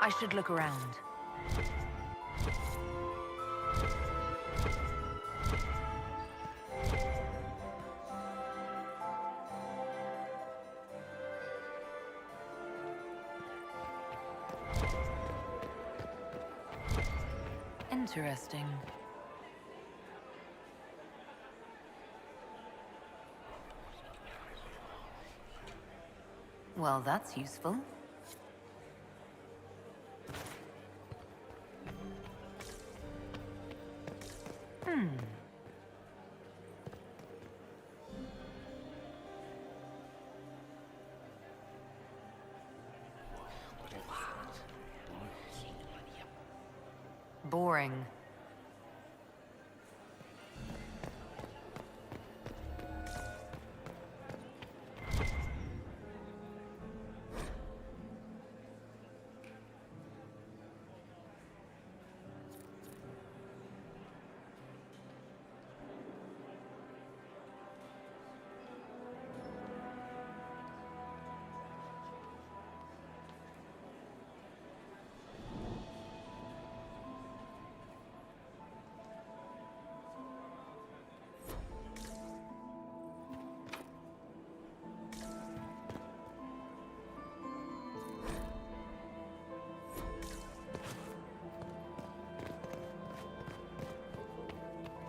I should look around. Interesting. Well, that's useful. Boring.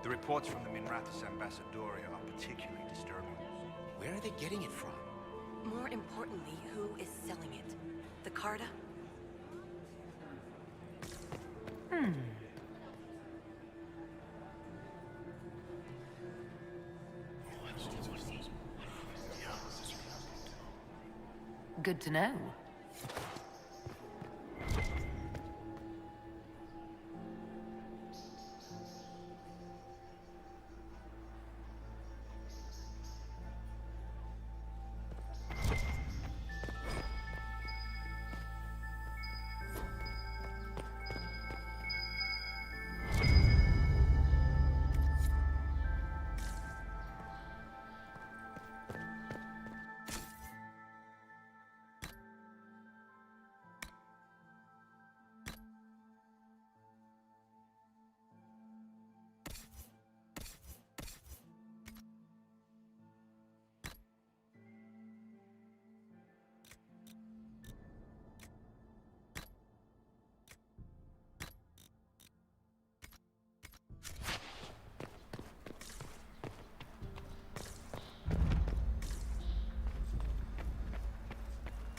The reports from the Minrathous Ambassadoria are particularly disturbing. Where are they getting it from? More importantly, who is selling it? The Carta? Good to know.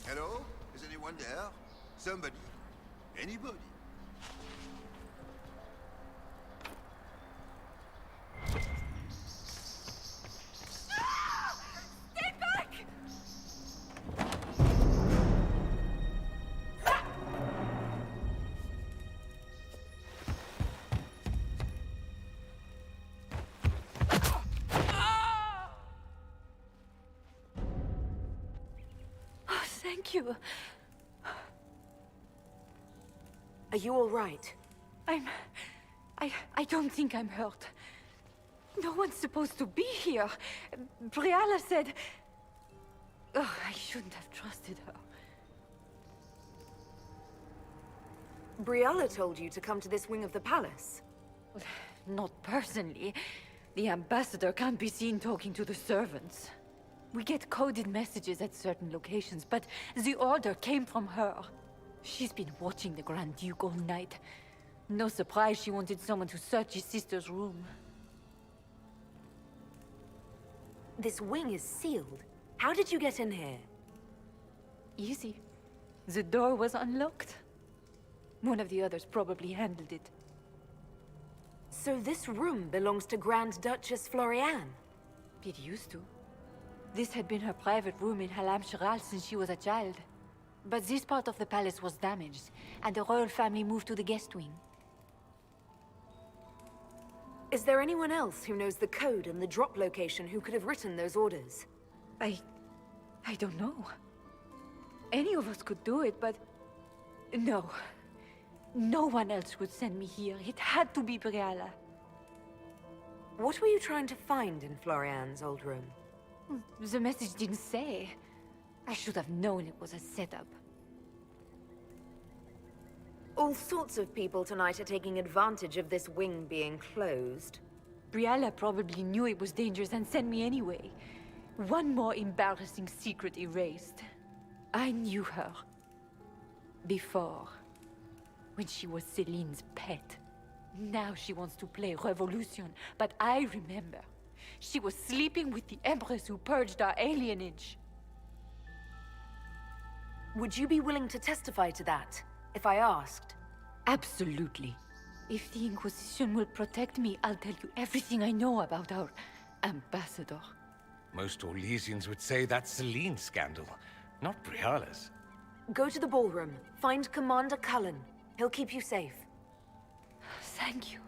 Hello? Is anyone there? Somebody? Anybody? Stay back! Oh, thank you. Are you all right? I don't think I'm hurt. No one's supposed to be here. Briala said... Oh, I shouldn't have trusted her. Briala told you to come to this wing of the palace. Well, not personally. The ambassador can't be seen talking to the servants. We get coded messages at certain locations, but the order came from her. She's been watching the Grand Duke all night. No surprise she wanted someone to search his sister's room. This wing is sealed. How did you get in here? Easy. The door was unlocked. One of the others probably handled it. So this room belongs to Grand Duchess Floriane? It used to. This had been her private room in Halam Shiral since she was a child. But this part of the palace was damaged, and the royal family moved to the guest wing. Is there anyone else who knows the code and the drop location who could have written those orders? I don't know. Any of us could do it, but... No. No one else would send me here. It had to be Briala. What were you trying to find in Floriane's old room? The message didn't say. I should have known it was a setup. All sorts of people tonight are taking advantage of this wing being closed. Briella probably knew it was dangerous and sent me anyway. One more embarrassing secret erased. I knew her. Before. When she was Celine's pet. Now she wants to play revolution, but I remember. She was sleeping with the Empress who purged our alienage. Would you be willing to testify to that, if I asked? Absolutely. If the Inquisition will protect me, I'll tell you everything I know about our ambassador. Most Orlesians would say that's Celine's scandal, not Briala's. Go to the ballroom. Find Commander Cullen. He'll keep you safe. Thank you.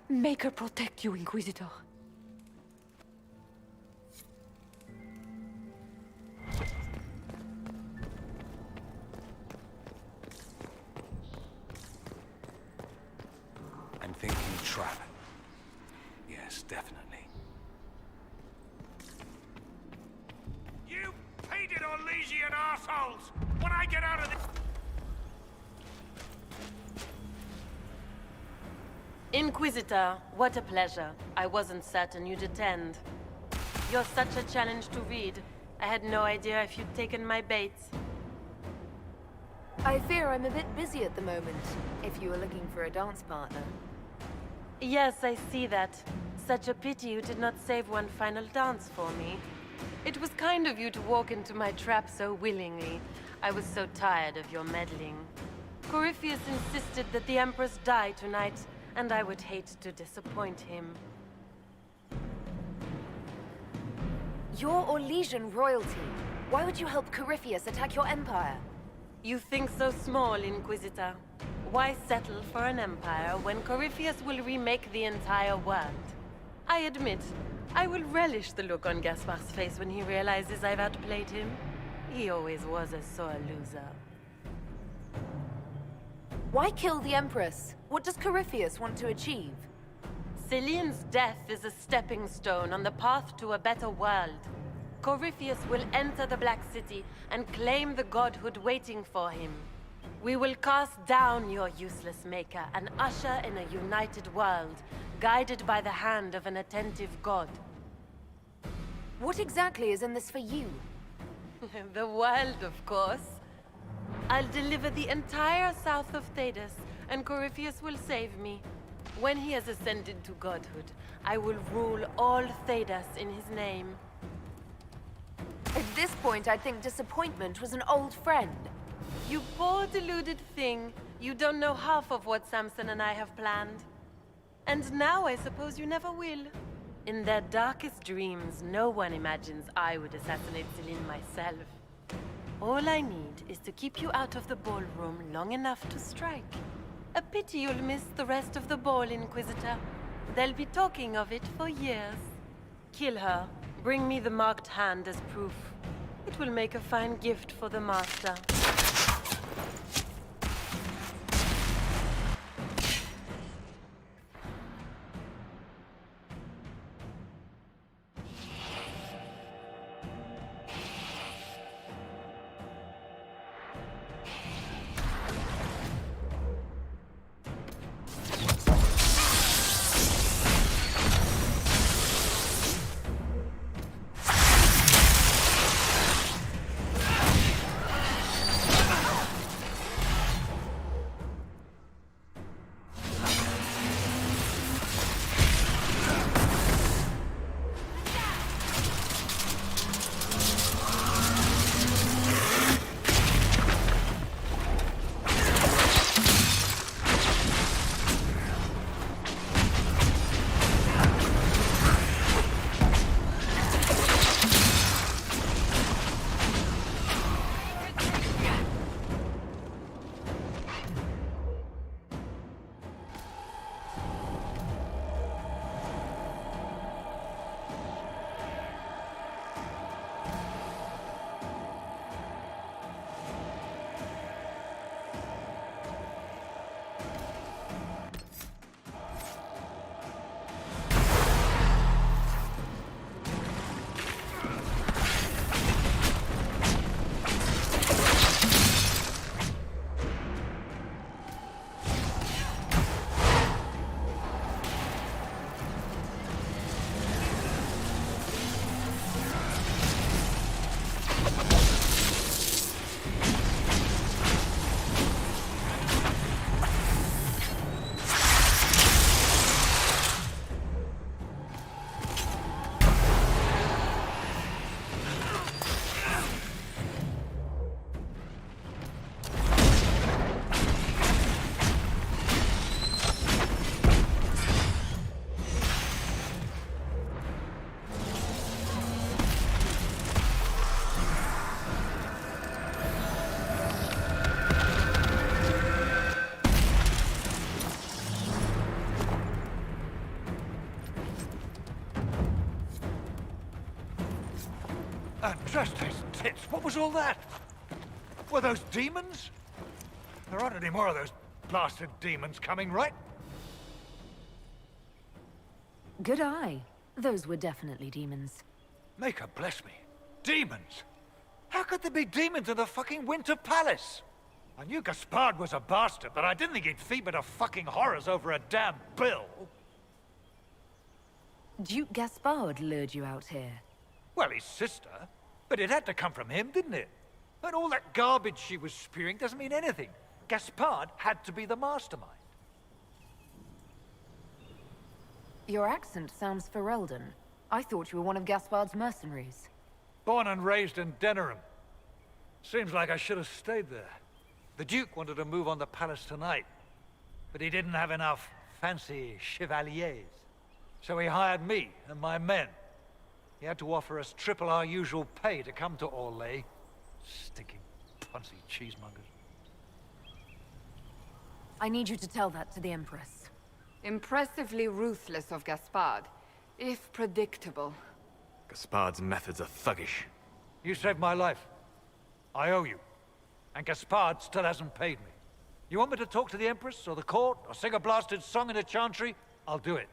Make her protect you, Inquisitor. I'm thinking trap. Yes, definitely. You painted Orlesian assholes! When I get out of this... Inquisitor, what a pleasure. I wasn't certain you'd attend. You're such a challenge to read. I had no idea if you'd taken my bait. I fear I'm a bit busy at the moment, if you were looking for a dance partner. Yes, I see that. Such a pity you did not save one final dance for me. It was kind of you to walk into my trap so willingly. I was so tired of your meddling. Corypheus insisted that the Empress die tonight, and I would hate to disappoint him. You're Orlesian royalty. Why would you help Corypheus attack your empire? You think so small, Inquisitor. Why settle for an empire when Corypheus will remake the entire world? I admit, I will relish the look on Gaspar's face when he realizes I've outplayed him. He always was a sore loser. Why kill the Empress? What does Corypheus want to achieve? Celine's death is a stepping stone on the path to a better world. Corypheus will enter the Black City and claim the godhood waiting for him. We will cast down your useless maker and usher in a united world, guided by the hand of an attentive god. What exactly is in this for you? The world, of course. I'll deliver the entire south of Thedas, and Corypheus will save me. When he has ascended to godhood, I will rule all Thedas in his name. At this point, I think disappointment was an old friend. You poor deluded thing. You don't know half of what Samson and I have planned. And now I suppose you never will. In their darkest dreams, no one imagines I would assassinate Celine myself. All I need is to keep you out of the ballroom long enough to strike. A pity you'll miss the rest of the ball, Inquisitor. They'll be talking of it for years. Kill her. Bring me the marked hand as proof. It will make a fine gift for the Master. And just his tits. What was all that? Were those demons? There aren't any more of those blasted demons coming, right? Good eye. Those were definitely demons. Make her bless me. Demons? How could there be demons in the fucking Winter Palace? I knew Gaspard was a bastard, but I didn't think he'd feed to fucking horrors over a damn bill. Duke Gaspard lured you out here. Well, his sister. But it had to come from him, didn't it? And all that garbage she was spewing doesn't mean anything. Gaspard had to be the mastermind. Your accent sounds Ferelden. I thought you were one of Gaspard's mercenaries. Born and raised in Denerim. Seems like I should have stayed there. The Duke wanted to move on the palace tonight, but he didn't have enough fancy chevaliers. So he hired me and my men. He had to offer us triple our usual pay to come to Orlais. Stinking, punsy cheesemongers. I need you to tell that to the Empress. Impressively ruthless of Gaspard, if predictable. Gaspard's methods are thuggish. You saved my life. I owe you. And Gaspard still hasn't paid me. You want me to talk to the Empress, or the court, or sing a blasted song in a chantry? I'll do it.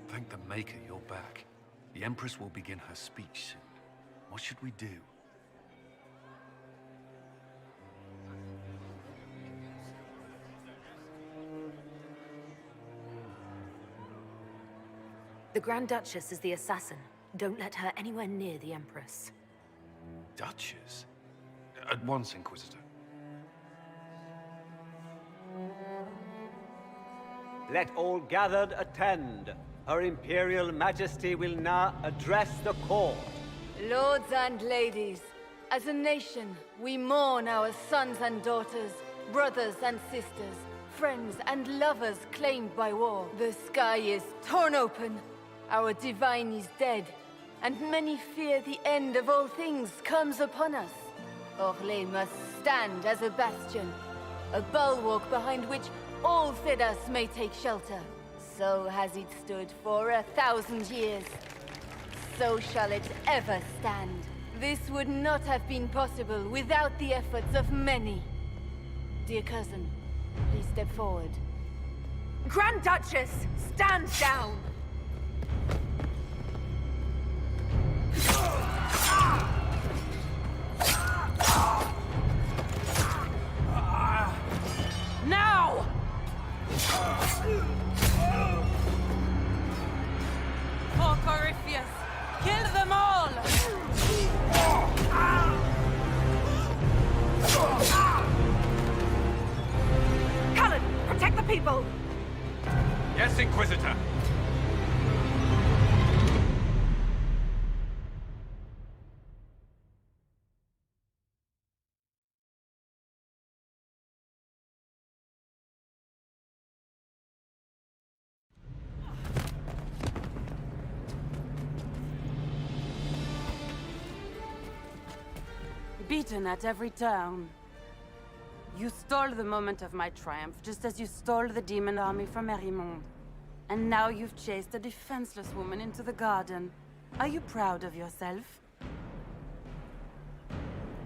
Thank the Maker you're back. The Empress will begin her speech soon. What should we do? The Grand Duchess is the assassin. Don't let her anywhere near the Empress. Duchess? At once, Inquisitor. Let all gathered attend. Her Imperial Majesty will now address the court. Lords and ladies, as a nation, we mourn our sons and daughters, brothers and sisters, friends and lovers claimed by war. The sky is torn open, our divine is dead, and many fear the end of all things comes upon us. Orlais must stand as a bastion, a bulwark behind which all Thedas may take shelter. So has it stood for 1,000 years. So shall it ever stand. This would not have been possible without the efforts of many. Dear cousin, please step forward. Grand Duchess, stand down! Now! For Corypheus, kill them all! Greetings, Inquisitor! Beaten at every turn. You stole the moment of my triumph, just as you stole the demon army from Merimond. And now you've chased a defenseless woman into the garden. Are you proud of yourself?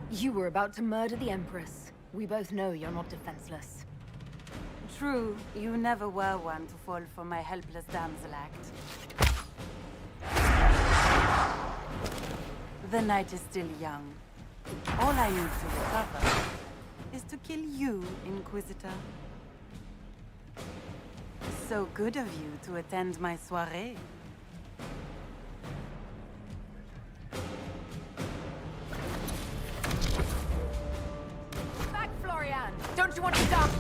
You were about to murder the Empress. We both know you're not defenseless. True, you never were one to fall for my helpless damsel act. The night is still young. All I need to recover is to kill you, Inquisitor. So good of you to attend my soirée. Back, Florian! Don't you want to dump?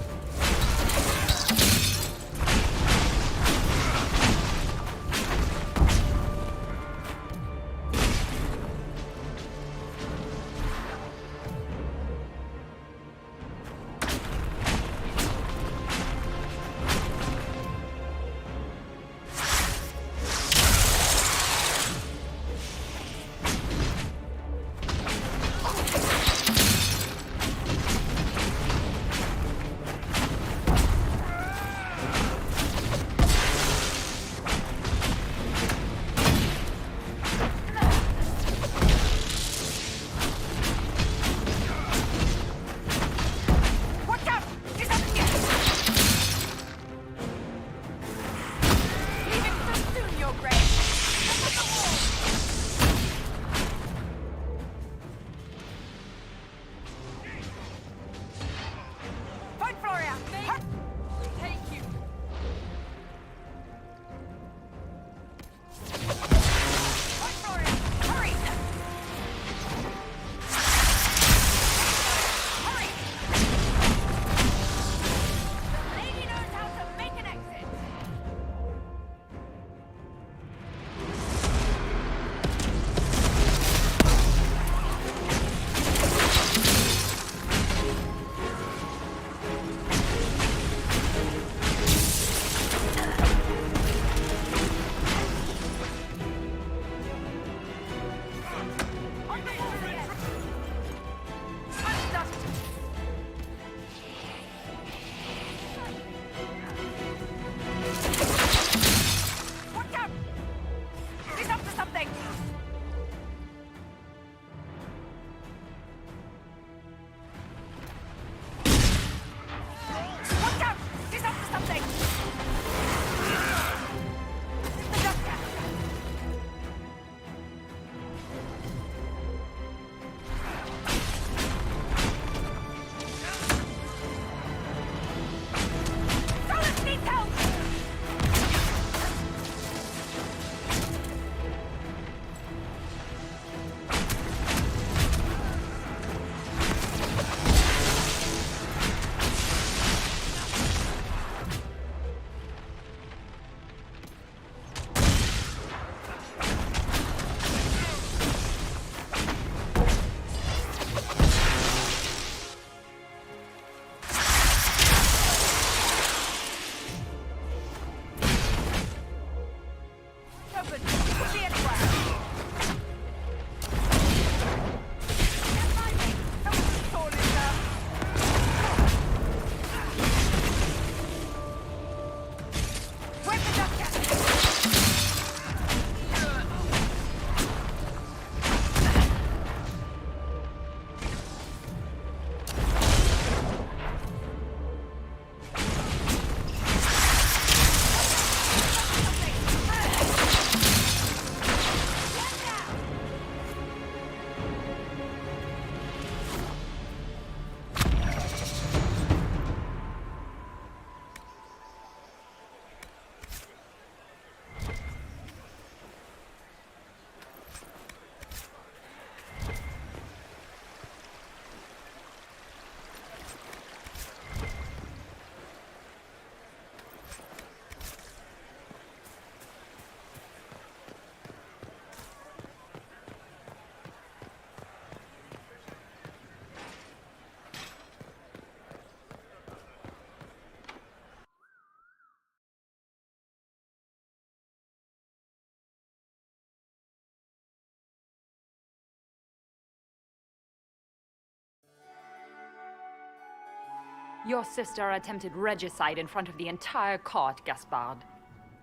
Your sister attempted regicide in front of the entire court, Gaspard.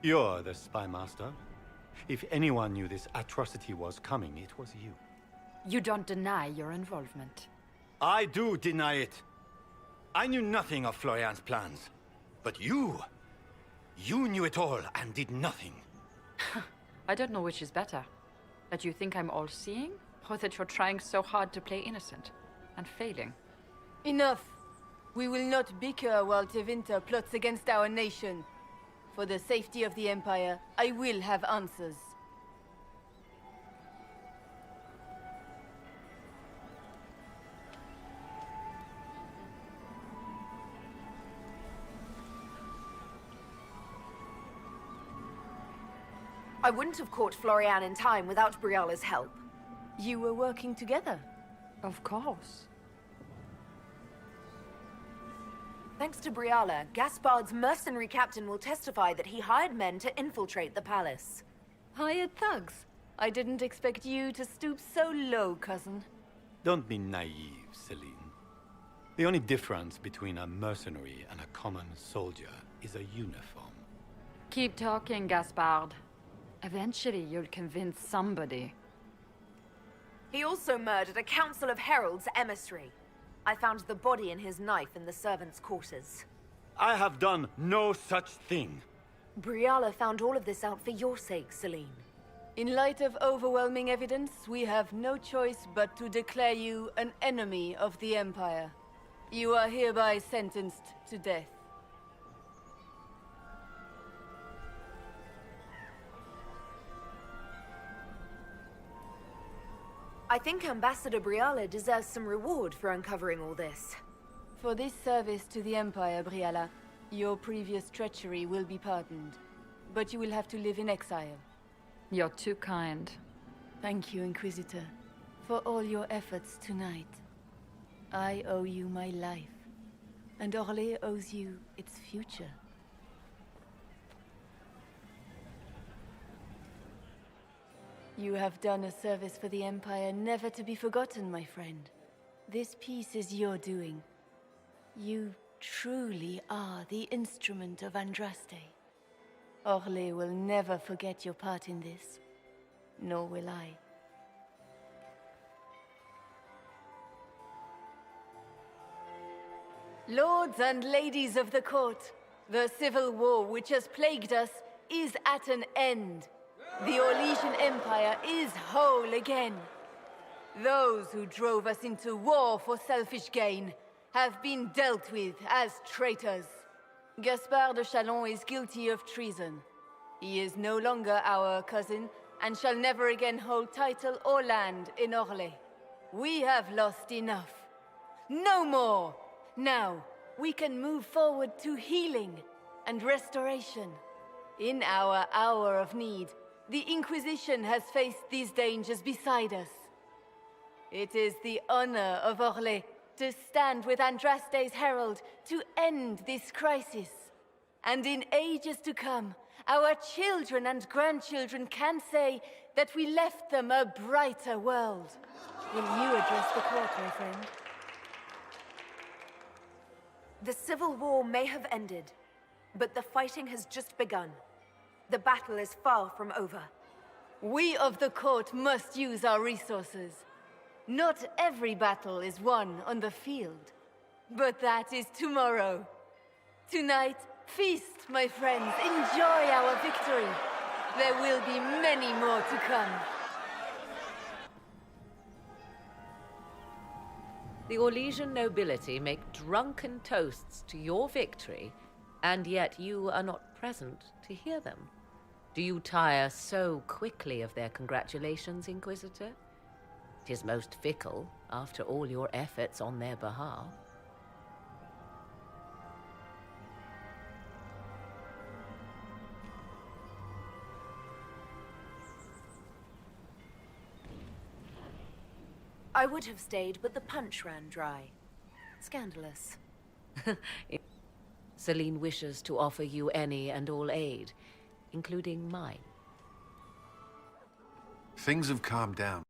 You're the spy master. If anyone knew this atrocity was coming, it was you. You don't deny your involvement. I do deny it. I knew nothing of Florian's plans. But you knew it all and did nothing. I don't know which is better. That you think I'm all-seeing, or that you're trying so hard to play innocent and failing. Enough. We will not bicker while Tevinter plots against our nation. For the safety of the Empire, I will have answers. I wouldn't have caught Florian in time without Briala's help. You were working together? Of course. Thanks to Briala, Gaspard's mercenary captain will testify that he hired men to infiltrate the palace. Hired thugs? I didn't expect you to stoop so low, cousin. Don't be naive, Celine. The only difference between a mercenary and a common soldier is a uniform. Keep talking, Gaspard. Eventually, you'll convince somebody. He also murdered a council of heralds emissary. I found the body and his knife in the servants' quarters. I have done no such thing. Briala found all of this out for your sake, Celine. In light of overwhelming evidence, we have no choice but to declare you an enemy of the Empire. You are hereby sentenced to death. I think Ambassador Briala deserves some reward for uncovering all this. For this service to the Empire, Briala, your previous treachery will be pardoned. But you will have to live in exile. You're too kind. Thank you, Inquisitor, for all your efforts tonight. I owe you my life, and Orlais owes you its future. You have done a service for the Empire never to be forgotten, my friend. This piece is your doing. You truly are the instrument of Andraste. Orlais will never forget your part in this, nor will I. Lords and ladies of the court, the civil war which has plagued us is at an end. The Orlesian Empire is whole again. Those who drove us into war for selfish gain have been dealt with as traitors. Gaspard de Chalon is guilty of treason. He is no longer our cousin and shall never again hold title or land in Orlais. We have lost enough. No more! Now, we can move forward to healing and restoration. In our hour of need, the Inquisition has faced these dangers beside us. It is the honor of Orlais to stand with Andraste's herald to end this crisis. And in ages to come, our children and grandchildren can say that we left them a brighter world. Will you address the court, my friend? The civil war may have ended, but the fighting has just begun. The battle is far from over. We of the court must use our resources. Not every battle is won on the field, but that is tomorrow. Tonight, feast, my friends. Enjoy our victory. There will be many more to come. The Orlesian nobility make drunken toasts to your victory, and yet you are not present to hear them. Do you tire so quickly of their congratulations, Inquisitor? 'Tis most fickle, after all your efforts on their behalf. I would have stayed, but the punch ran dry. Scandalous. Celine wishes to offer you any and all aid, including mine. Things have calmed down.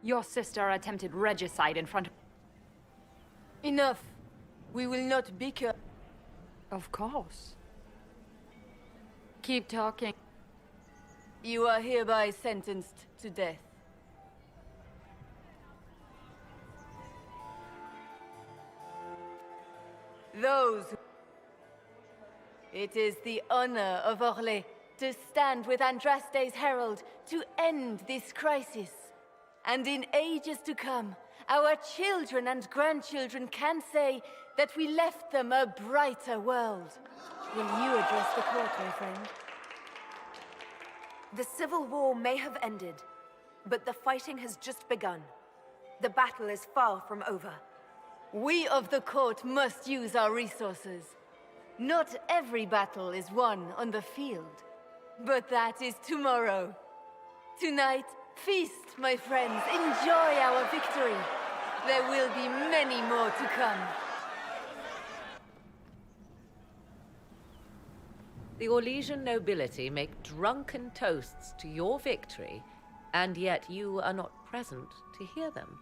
Your sister attempted regicide in front of... Enough. We will not bicker. Of course. Keep talking. You are hereby sentenced to death. Those who... It is the honor of Orlais to stand with Andraste's herald to end this crisis. And in ages to come, our children and grandchildren can say that we left them a brighter world. Will you address the court, my friend? The civil war may have ended, but the fighting has just begun. The battle is far from over. We of the court must use our resources. Not every battle is won on the field, but that is tomorrow. Tonight, feast, my friends. Enjoy our victory. There will be many more to come. The Orlesian nobility make drunken toasts to your victory, and yet you are not present to hear them.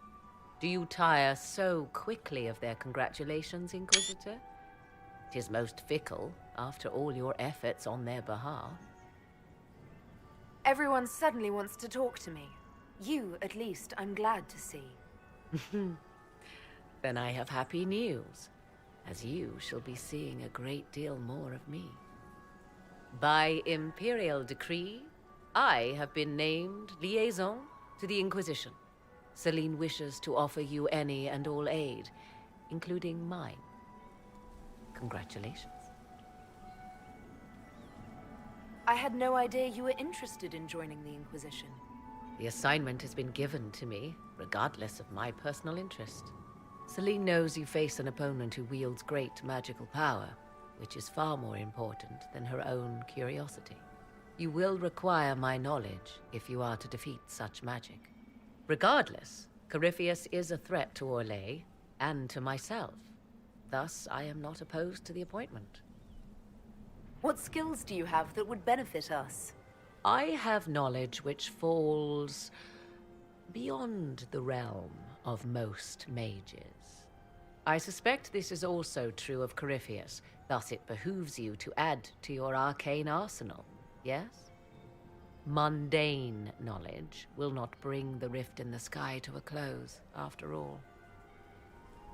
Do you tire so quickly of their congratulations, Inquisitor? It is most fickle, after all your efforts on their behalf. Everyone suddenly wants to talk to me. You, at least, I'm glad to see. Then I have happy news, as you shall be seeing a great deal more of me. By imperial decree, I have been named liaison to the Inquisition. Celine wishes to offer you any and all aid, including mine. Congratulations. I had no idea you were interested in joining the Inquisition. The assignment has been given to me, regardless of my personal interest. Celine knows you face an opponent who wields great magical power, which is far more important than her own curiosity. You will require my knowledge if you are to defeat such magic. Regardless, Corypheus is a threat to Orlais and to myself. Thus, I am not opposed to the appointment. What skills do you have that would benefit us? I have knowledge which falls beyond the realm of most mages. I suspect this is also true of Corypheus, thus it behooves you to add to your arcane arsenal, yes? Mundane knowledge will not bring the rift in the sky to a close, after all.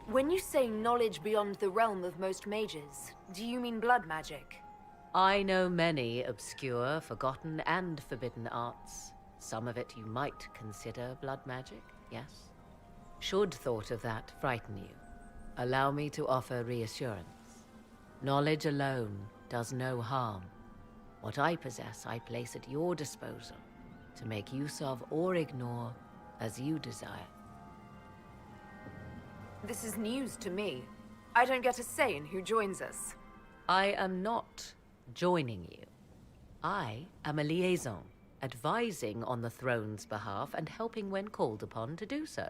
When you say knowledge beyond the realm of most mages, do you mean blood magic? I know many obscure, forgotten, and forbidden arts. Some of it you might consider blood magic, yes? Should thought of that frighten you, allow me to offer reassurance. Knowledge alone does no harm. What I possess, I place at your disposal to make use of or ignore as you desire. This is news to me. I don't get a say in who joins us. I am not joining you. I am a liaison, advising on the throne's behalf and helping when called upon to do so.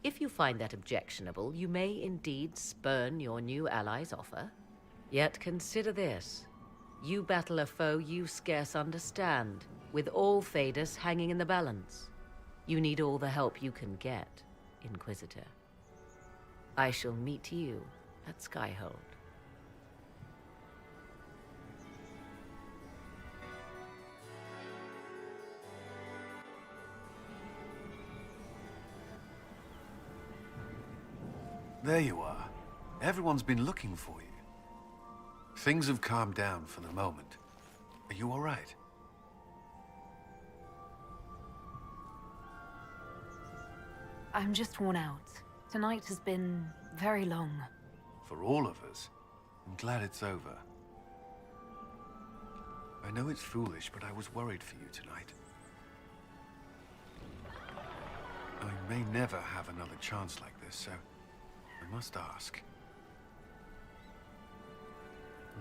If you find that objectionable, you may indeed spurn your new ally's offer. Yet consider this. You battle a foe you scarce understand, with all Thedas hanging in the balance. You need all the help you can get, Inquisitor. I shall meet you at Skyhold. There you are. Everyone's been looking for you. Things have calmed down for the moment. Are you all right? I'm just worn out. Tonight has been very long. For all of us. I'm glad it's over. I know it's foolish, but I was worried for you tonight. I may never have another chance like this, so I must ask.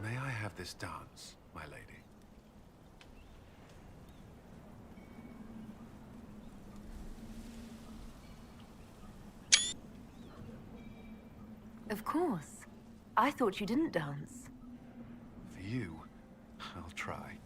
May I have this dance, my lady? Of course. I thought you didn't dance. For you, I'll try.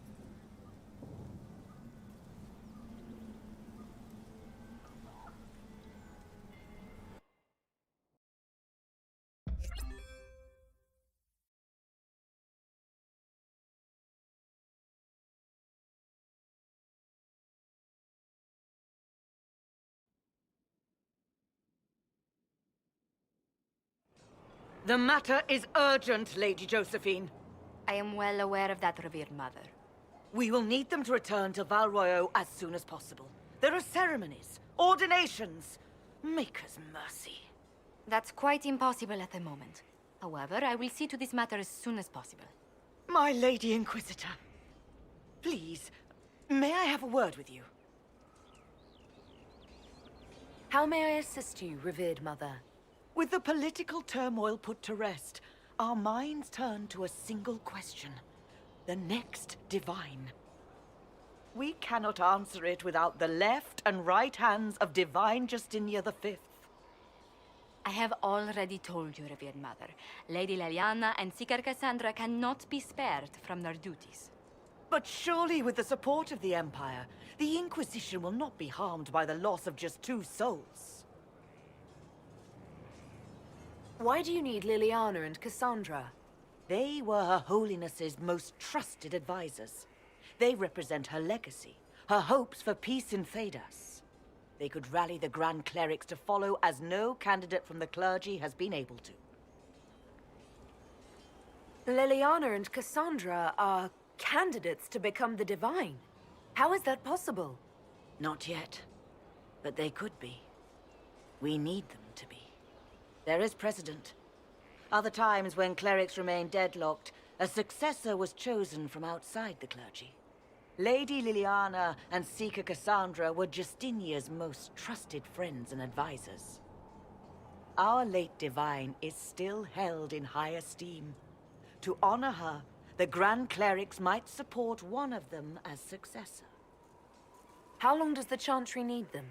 The matter is urgent, Lady Josephine. I am well aware of that, revered mother. We will need them to return to Val Royeaux as soon as possible. There are ceremonies, ordinations. Make us mercy. That's quite impossible at the moment. However, I will see to this matter as soon as possible. My Lady Inquisitor, please, may I have a word with you? How may I assist you, revered mother? With the political turmoil put to rest, our minds turn to a single question. The next divine. We cannot answer it without the left and right hands of Divine Justinia V. I have already told you, revered mother. Lady Leliana and Seeker Cassandra cannot be spared from their duties. But surely with the support of the Empire, the Inquisition will not be harmed by the loss of just 2 souls. Why do you need Liliana and Cassandra? They were Her Holiness's most trusted advisors. They represent her legacy, her hopes for peace in Thedas. They could rally the Grand Clerics to follow as no candidate from the clergy has been able to. Liliana and Cassandra are candidates to become the Divine. How is that possible? Not yet, but they could be. We need them to be. There is precedent. Other times when clerics remained deadlocked, a successor was chosen from outside the clergy. Lady Liliana and Seeker Cassandra were Justinia's most trusted friends and advisors. Our late divine is still held in high esteem. To honor her, the Grand Clerics might support one of them as successor. How long does the Chantry need them?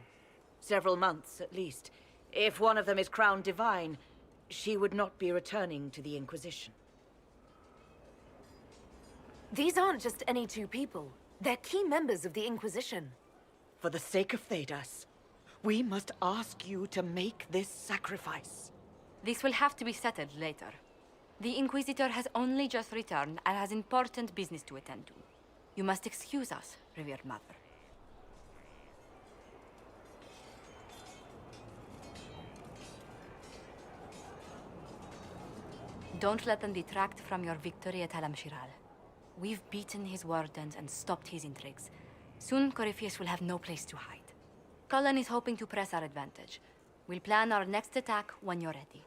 Several months, at least. If one of them is crowned divine, she would not be returning to the Inquisition. These aren't just any 2 people. They're key members of the Inquisition. For the sake of Thedas, we must ask you to make this sacrifice. This will have to be settled later. The Inquisitor has only just returned and has important business to attend to. You must excuse us, revered mother. Don't let them detract from your victory at Alam-Shiral. We've beaten his wardens and stopped his intrigues. Soon, Corypheus will have no place to hide. Cullen is hoping to press our advantage. We'll plan our next attack when you're ready.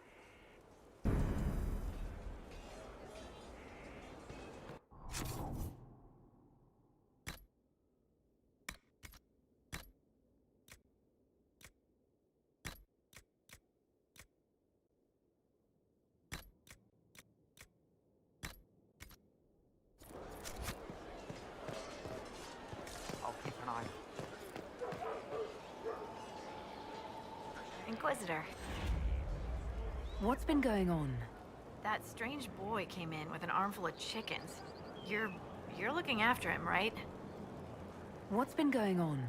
Inquisitor. What's been going on? That strange boy came in with an armful of chickens. You're looking after him, right? What's been going on?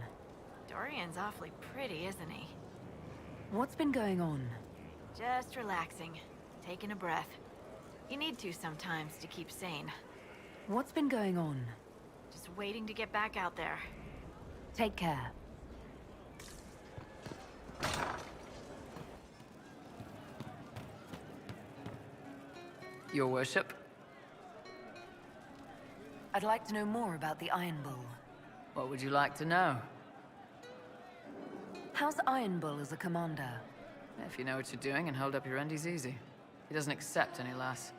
Dorian's awfully pretty, isn't he? What's been going on? Just relaxing, taking a breath. You need to sometimes to keep sane. What's been going on? Just waiting to get back out there. Take care. Your worship? I'd like to know more about the Iron Bull. What would you like to know? How's Iron Bull as a commander? If you know what you're doing and hold up your end, he's easy. He doesn't accept any less.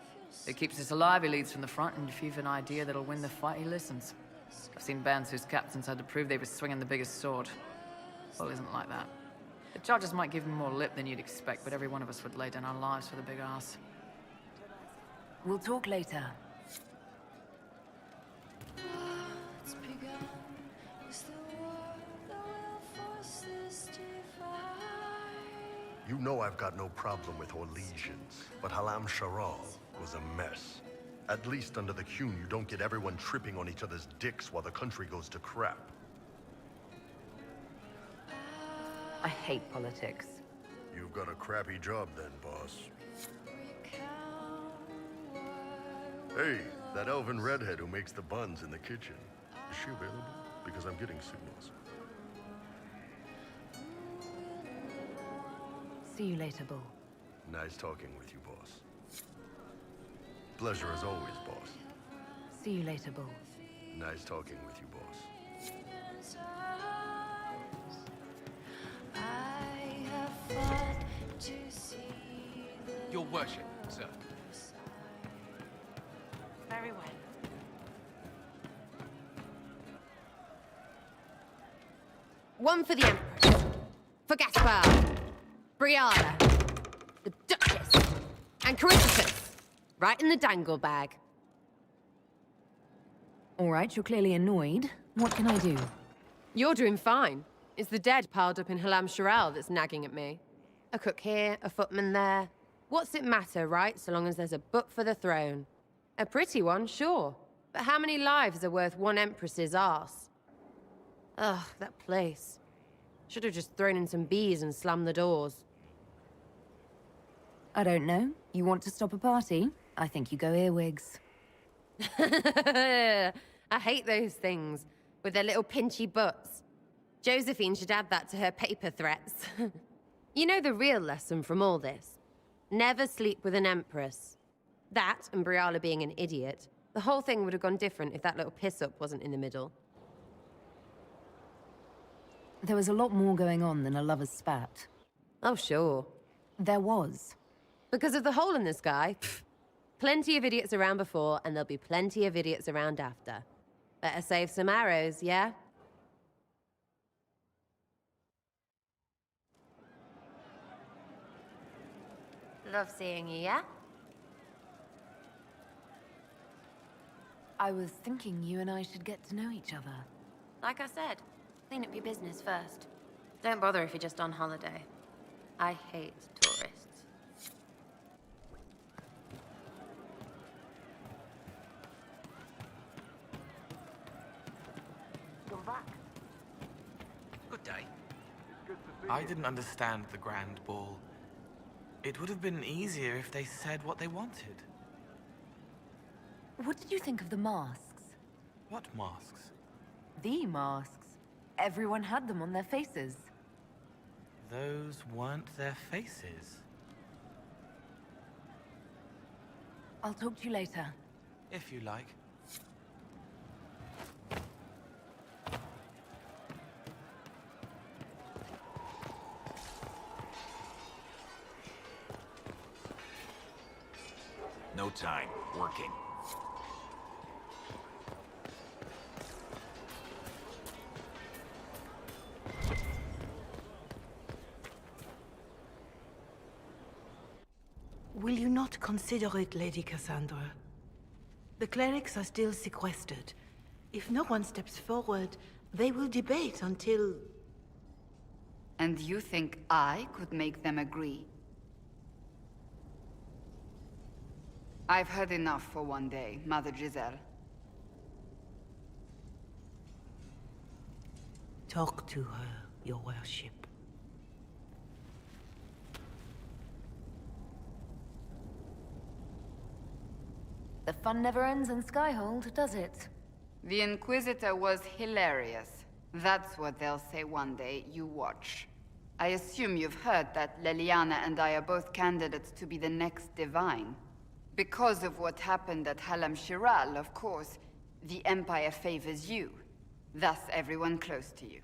He keeps us alive, he leads from the front, and if you've an idea that'll win the fight, he listens. I've seen bands whose captains had to prove they were swinging the biggest sword. Bull isn't like that. The charges might give him more lip than you'd expect, but every one of us would lay down our lives for the big ass. We'll talk later. You know I've got no problem with Orlesians, but Alam-Shiral was a mess. At least under the Qun, you don't get everyone tripping on each other's dicks while the country goes to crap. I hate politics. You've got a crappy job then, boss. Hey, that elven redhead who makes the buns in the kitchen. Is she available? Because I'm getting signals. See you later, Bull. Nice talking with you, boss. Pleasure as always, boss. See you later, Bull. Nice talking with you, boss. Your worship, sir. Very well. One for the Empress. For Gaspard. Brianna. The Duchess. And Corypheus. Right in the dangle bag. All right, you're clearly annoyed. What can I do? You're doing fine. It's the dead piled up in Halam Sharal that's nagging at me. A cook here, a footman there. What's it matter, right? So long as there's a butt for the throne. A pretty one, sure. But how many lives are worth one Empress's arse? Ugh, that place. Should have just thrown in some bees and slammed the doors. I don't know. You want to stop a party? I think you go earwigs. I hate those things, with their little pinchy butts. Josephine should add that to her paper threats. You know the real lesson from all this? Never sleep with an Empress. That, and Briala being an idiot, the whole thing would have gone different if that little piss-up wasn't in the middle. There was a lot more going on than a lover's spat. Oh, sure. There was. Because of the hole in the sky, plenty of idiots around before, and there'll be plenty of idiots around after. Better save some arrows, yeah? Love seeing you, yeah? I was thinking you and I should get to know each other. Like I said, clean up your business first. Don't bother if you're just on holiday. I hate tourists. Good day. I didn't understand the Grand Ball. It would have been easier if they said what they wanted. What did you think of the masks? What masks? The masks. Everyone had them on their faces. Those weren't their faces. I'll talk to you later. If you like. No time. Working. Will you not consider it, Lady Cassandra? The clerics are still sequestered. If no one steps forward, they will debate until... And you think I could make them agree? I've heard enough for one day, Mother Giselle. Talk to her, your worship. The fun never ends in Skyhold, does it? The Inquisitor was hilarious. That's what they'll say one day, you watch. I assume you've heard that Leliana and I are both candidates to be the next Divine. Because of what happened at Halam Shiral, of course, the Empire favors you. Thus everyone close to you.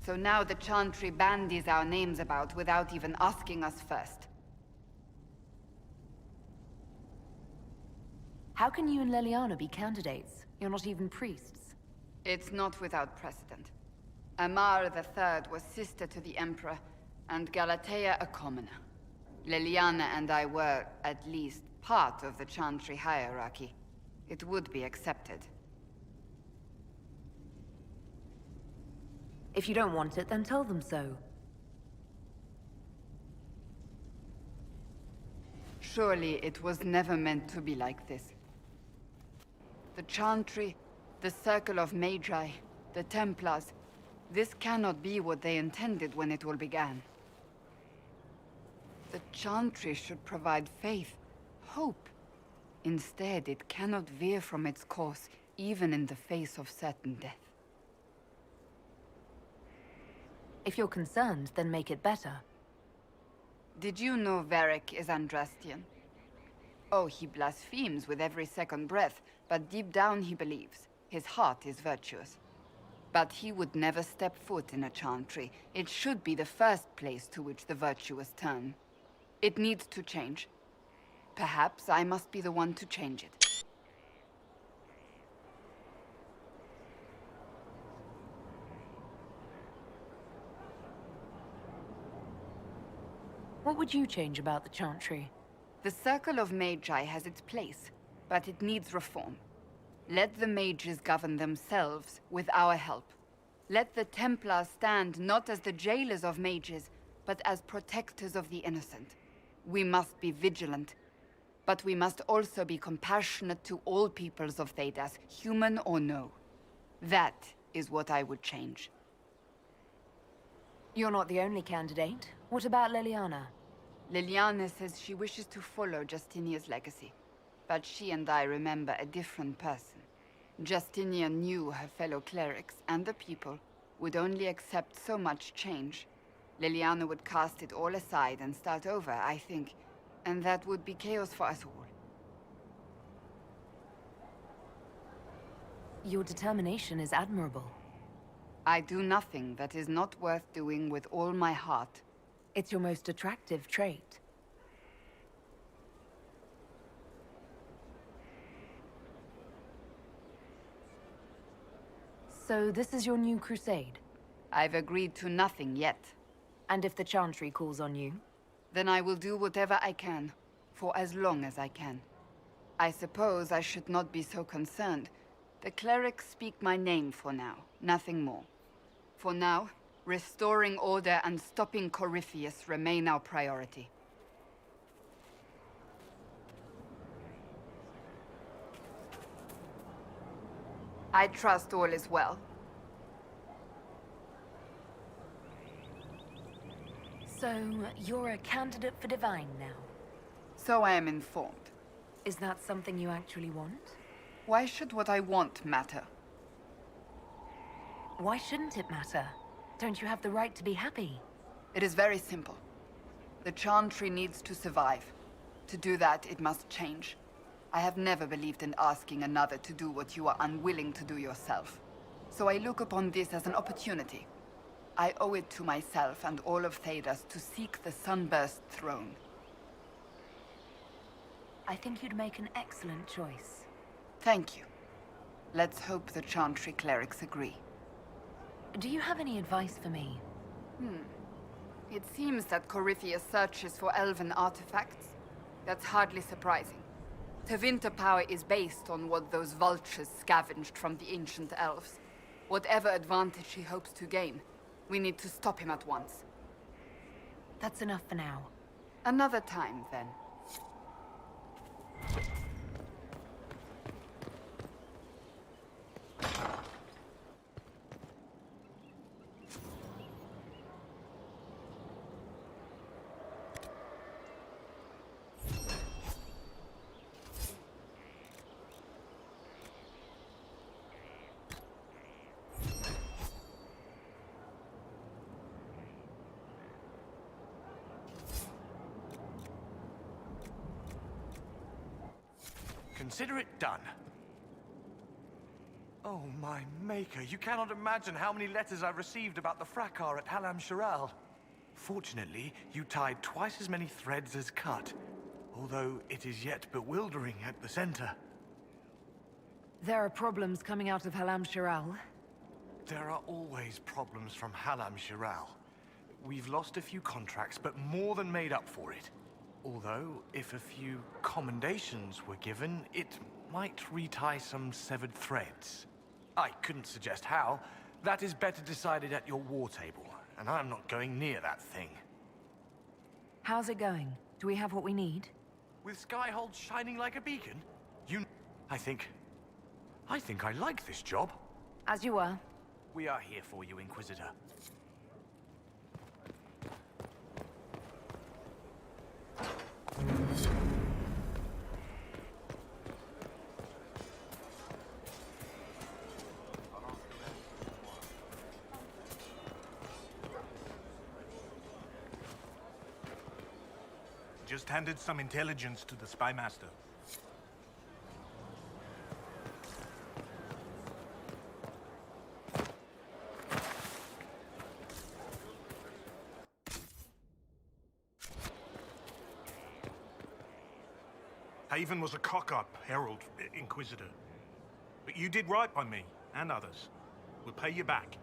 So now the Chantry bandies our names about without even asking us first. How can you and Leliana be candidates? You're not even priests. It's not without precedent. Amar III was sister to the Emperor, and Galatea a commoner. Leliana and I were, at least, part of the Chantry hierarchy. It would be accepted. If you don't want it, then tell them so. Surely it was never meant to be like this. The Chantry, the Circle of Magi, the Templars, this cannot be what they intended when it all began. The Chantry should provide faith, hope. Instead, it cannot veer from its course, even in the face of certain death. If you're concerned, then make it better. Did you know Varric is Andrastian? Oh, he blasphemes with every second breath, but deep down he believes. His heart is virtuous. But he would never step foot in a chantry. It should be the first place to which the virtuous turn. It needs to change. Perhaps I must be the one to change it. What would you change about the chantry? The Circle of Magi has its place, but it needs reform. Let the mages govern themselves with our help. Let the Templars stand not as the jailers of mages, but as protectors of the innocent. We must be vigilant, but we must also be compassionate to all peoples of Thedas, human or no. That is what I would change. You're not the only candidate. What about Leliana? Leliana says she wishes to follow Justinia's legacy. But she and I remember a different person. Justinia knew her fellow clerics and the people would only accept so much change. Leliana would cast it all aside and start over, I think. And that would be chaos for us all. Your determination is admirable. I do nothing that is not worth doing with all my heart. It's your most attractive trait. So this is your new crusade? I've agreed to nothing yet. And if the Chantry calls on you? Then I will do whatever I can, for as long as I can. I suppose I should not be so concerned. The clerics speak my name for now, nothing more. For now, restoring order and stopping Corypheus remain our priority. I trust all is well. So, you're a candidate for Divine now? So I am informed. Is that something you actually want? Why should what I want matter? Why shouldn't it matter? Don't you have the right to be happy? It is very simple. The Chantry needs to survive. To do that, it must change. I have never believed in asking another to do what you are unwilling to do yourself. So I look upon this as an opportunity. I owe it to myself and all of Thedas to seek the Sunburst throne. I think you'd make an excellent choice. Thank you. Let's hope the Chantry clerics agree. Do you have any advice for me? It seems that Corypheus searches for elven artifacts. That's hardly surprising. Tevinter power is based on what those vultures scavenged from the ancient elves. Whatever advantage he hopes to gain, we need to stop him at once. That's enough for now. Another time, then. Consider it done. Oh, my maker, you cannot imagine how many letters I've received about the fracas at Halam Shiral. Fortunately, you tied twice as many threads as cut, although it is yet bewildering at the center. There are problems coming out of Halam Shiral. There are always problems from Halam Shiral. We've lost a few contracts, but more than made up for it. Although, if a few commendations were given, it might retie some severed threads. I couldn't suggest how. That is better decided at your war table, and I'm not going near that thing. How's it going? Do we have what we need? With Skyhold shining like a beacon? I think I like this job. As you were. We are here for you, Inquisitor. just handed some intelligence to the spy master. Haven was a cock-up, Herald, Inquisitor. But you did right by me, and others. We'll pay you back.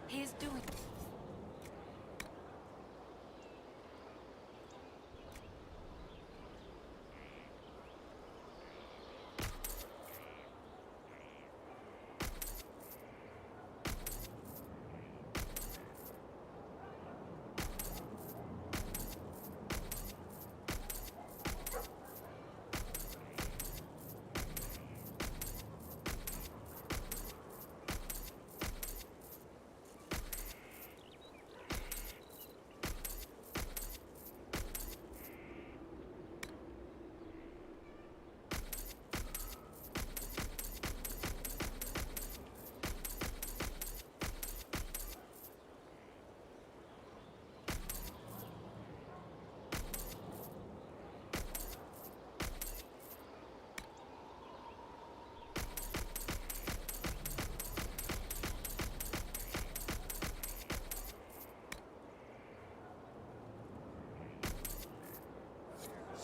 He's doing...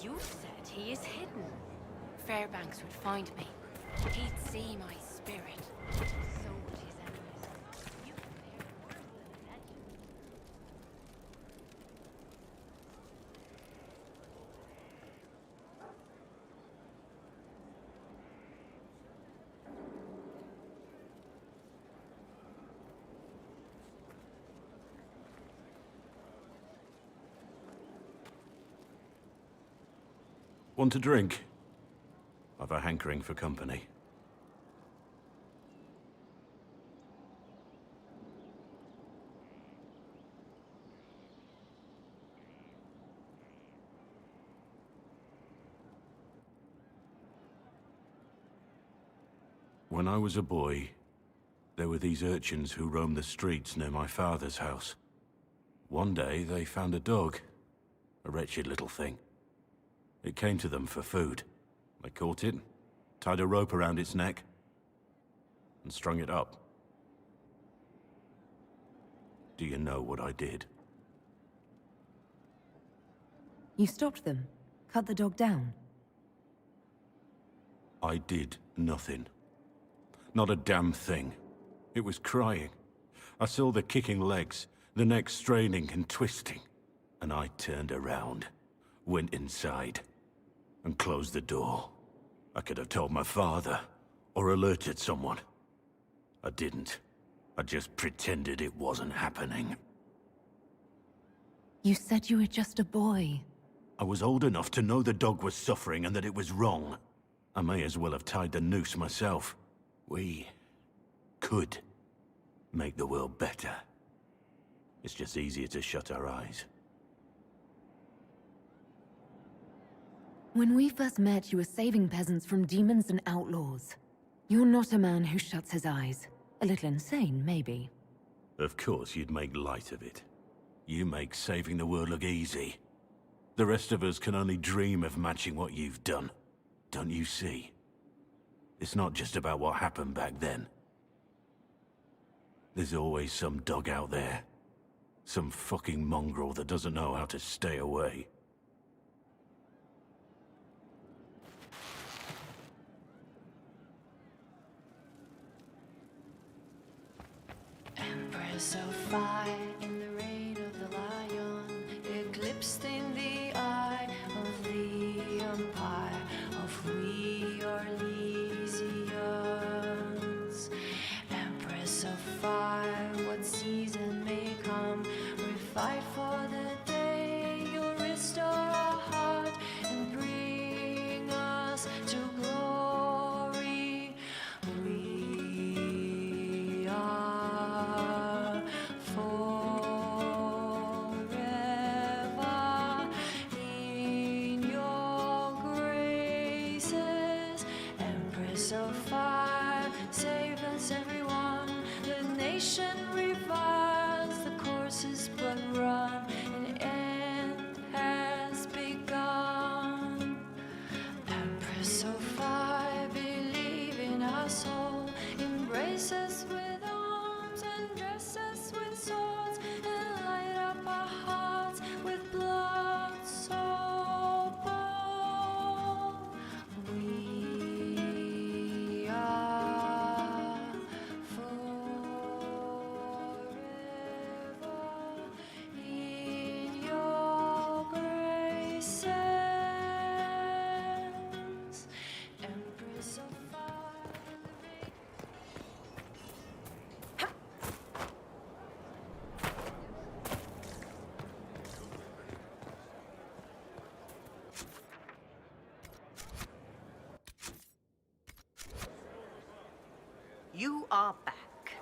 You said he is hidden. Fairbanks would find me. He'd see my spirit. So would his enemies. You can hear worse than a legend. Want a drink? I've a hankering for company. When I was a boy, there were these urchins who roamed the streets near my father's house. One day, they found a dog. A wretched little thing. It came to them for food. They caught it, tied a rope around its neck, and strung it up. Do you know what I did? You stopped them? Cut the dog down? I did nothing. Not a damn thing. It was crying. I saw the kicking legs, the neck straining and twisting. And I turned around, went inside, and closed the door. I could have told my father, or alerted someone. I didn't. I just pretended it wasn't happening. You said you were just a boy. I was old enough to know the dog was suffering and that it was wrong. I may as well have tied the noose myself. We could make the world better. It's just easier to shut our eyes. When we first met, you were saving peasants from demons and outlaws. You're not a man who shuts his eyes. A little insane, maybe. Of course you'd make light of it. You make saving the world look easy. The rest of us can only dream of matching what you've done. Don't you see? It's not just about what happened back then. There's always some dog out there. Some fucking mongrel that doesn't know how to stay away. Empress of fire in the reign of the lion, eclipsed in the eye of the empire of we Orlesians. Empress of fire, what season may come, we fight for the day you'll restore our heart and bring us to glory. We are forever in your graces. Empress of fire, save us everyone. The nation reviles, the course is but run. You are back.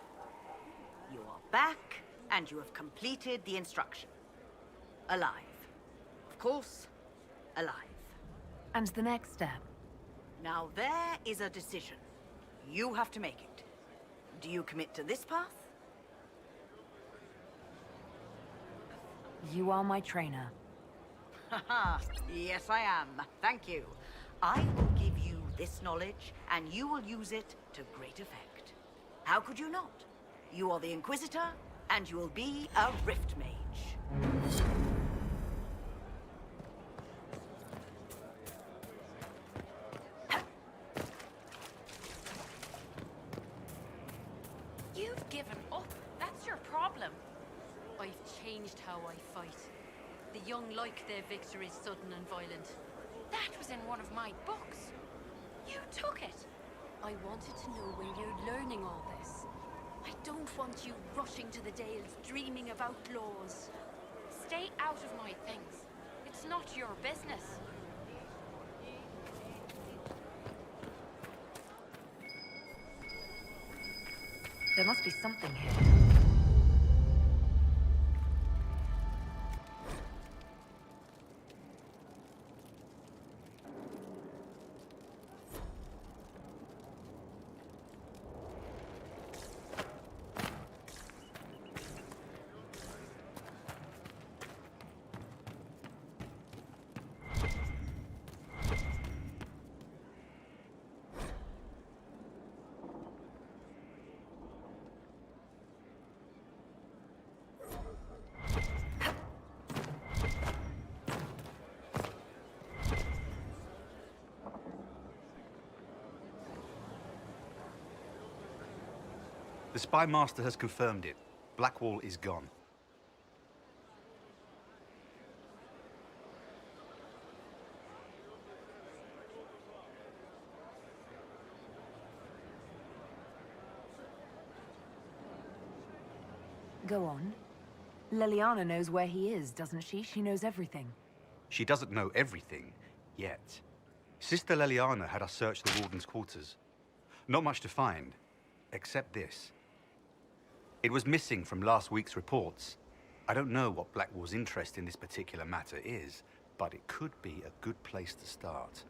You are back, and you have completed the instruction. Alive. Of course, alive. And the next step? Now there is a decision. You have to make it. Do you commit to this path? You are my trainer. Haha, yes I am. Thank you. I will give you this knowledge, and you will use it to great effect. How could you not? You are the Inquisitor, and you will be a Rift Mage. You've given up. That's your problem. I've changed how I fight. The young like their victories sudden and violent. That was in one of my books. You took it. I wanted to know where you're learning all this. I don't want you rushing to the Dales dreaming of outlaws. Stay out of my things. It's not your business. There must be something here. The Spy Master has confirmed it. Blackwall is gone. Go on. Leliana knows where he is, doesn't she? She knows everything. She doesn't know everything, yet. Sister Leliana had us search the Warden's quarters. Not much to find, except this. It was missing from last week's reports. I don't know what Blackwall's interest in this particular matter is, but it could be a good place to start.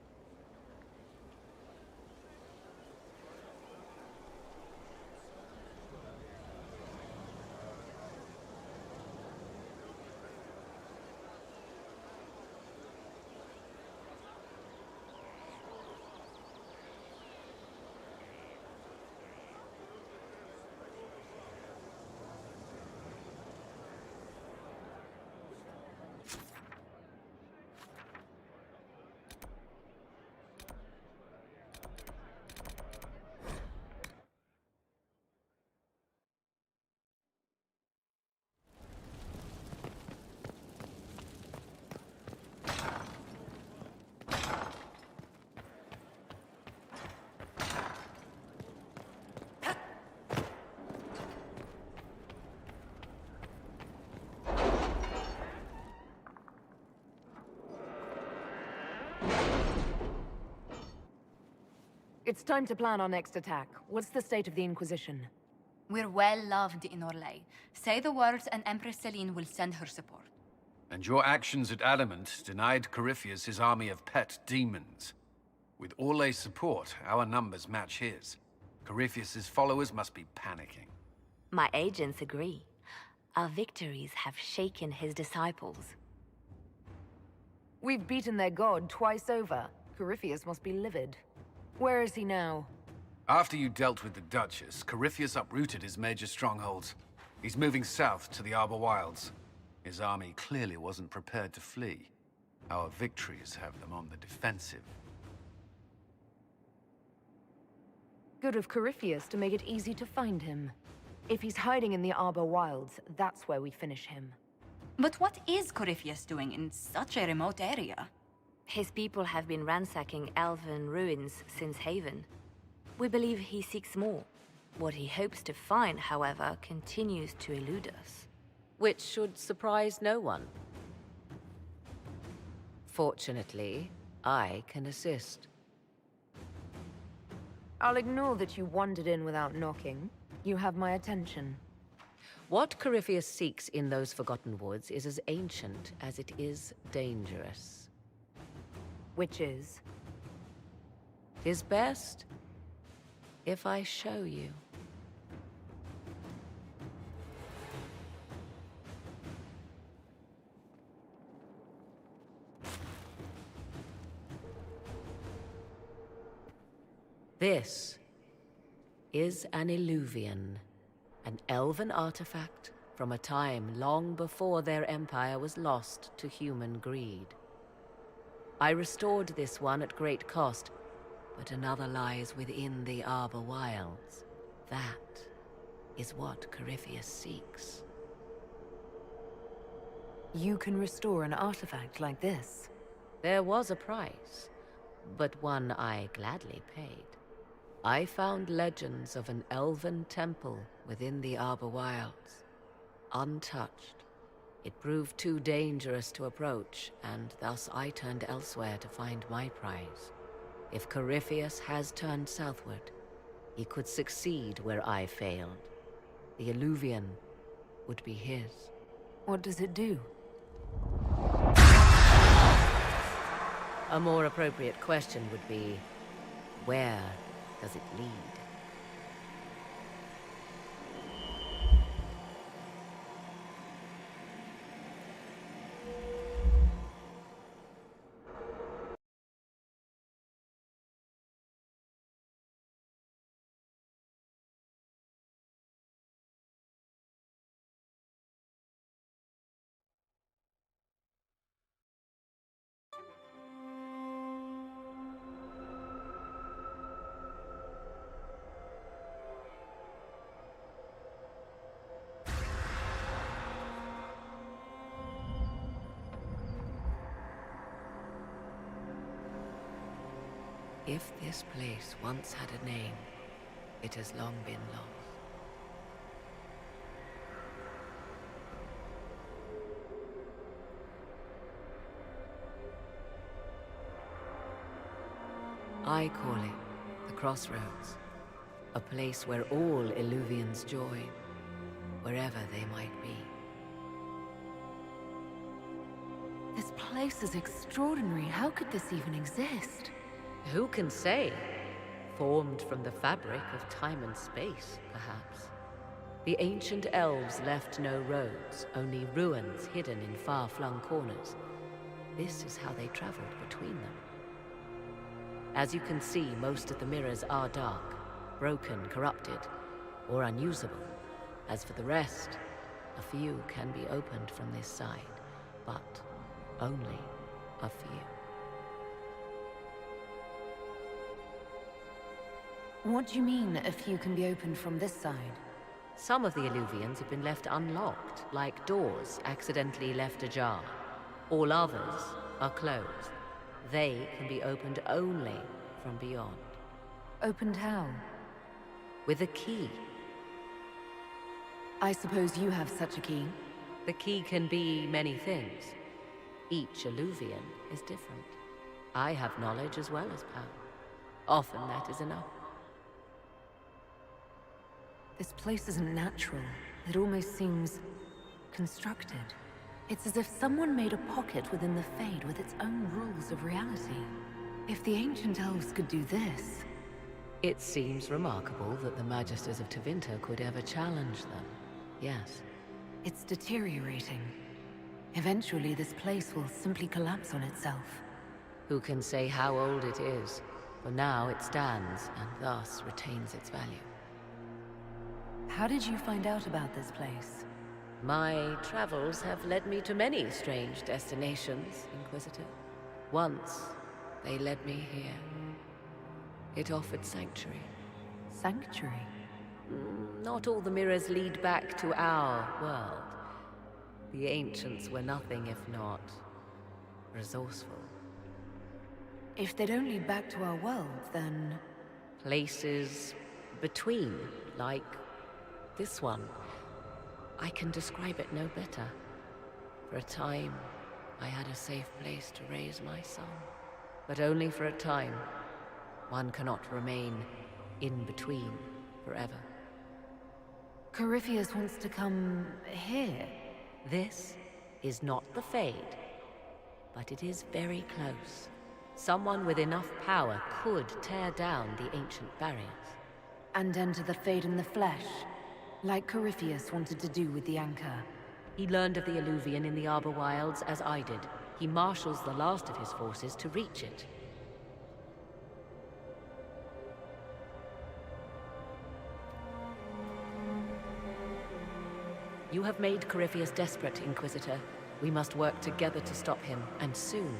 It's time to plan our next attack. What's the state of the Inquisition? We're well loved in Orlais. Say the words and Empress Celine will send her support. And your actions at Adamant denied Corypheus his army of pet demons. With Orlais' support, our numbers match his. Corypheus' followers must be panicking. My agents agree. Our victories have shaken his disciples. We've beaten their god twice over. Corypheus must be livid. Where is he now? After you dealt with the Duchess, Corypheus uprooted his major strongholds. He's moving south to the Arbor Wilds. His army clearly wasn't prepared to flee. Our victories have them on the defensive. Good of Corypheus to make it easy to find him. If he's hiding in the Arbor Wilds, that's where we finish him. But what is Corypheus doing in such a remote area? His people have been ransacking elven ruins since Haven. We believe he seeks more. What he hopes to find, however, continues to elude us. Which should surprise no one. Fortunately, I can assist. I'll ignore that you wandered in without knocking. You have my attention. What Corypheus seeks in those Forgotten Woods is as ancient as it is dangerous. Which is? 'Tis best if I show you. This is an Illuvian, an elven artifact from a time long before their empire was lost to human greed. I restored this one at great cost, but another lies within the Arbor Wilds. That is what Corypheus seeks. You can restore an artifact like this? There was a price, but one I gladly paid. I found legends of an elven temple within the Arbor Wilds, untouched. It proved too dangerous to approach, and thus I turned elsewhere to find my prize. If Corypheus has turned southward, he could succeed where I failed. The Illuvian would be his. What does it do? A more appropriate question would be, where does it lead? If this place once had a name, it has long been lost. I call it the Crossroads, a place where all Illuvians join, wherever they might be. This place is extraordinary. How could this even exist? Who can say? Formed from the fabric of time and space, perhaps. The ancient elves left no roads, only ruins hidden in far-flung corners. This is how they traveled between them. As you can see, most of the mirrors are dark, broken, corrupted, or unusable. As for the rest, a few can be opened from this side, but only a few. What do you mean, a few can be opened from this side? Some of the Illuvians have been left unlocked, like doors accidentally left ajar. All others are closed. They can be opened only from beyond. Opened how? With a key. I suppose you have such a key? The key can be many things. Each Illuvian is different. I have knowledge as well as power. Often that is enough. This place isn't natural. It almost seems constructed. It's as if someone made a pocket within the Fade with its own rules of reality. If the ancient elves could do this... It seems remarkable that the Magisters of Tevinter could ever challenge them. Yes. It's deteriorating. Eventually, this place will simply collapse on itself. Who can say how old it is? For now it stands, and thus retains its value. How did you find out about this place? My travels have led me to many strange destinations, Inquisitor. Once, they led me here. It offered sanctuary. Sanctuary? Not all the mirrors lead back to our world. The ancients were nothing if not resourceful. If they don't lead back to our world, then... Places between, like this one. I can describe it no better. For a time, I had a safe place to raise my son. But only for a time. One cannot remain in between forever. Corypheus wants to come here. This is not the Fade, but it is very close. Someone with enough power could tear down the ancient barriers. And enter the Fade in the flesh, like Corypheus wanted to do with the Anchor. He learned of the Alluvian in the Arbor Wilds as I did. He marshals the last of his forces to reach it. You have made Corypheus desperate, Inquisitor. We must work together to stop him, and soon.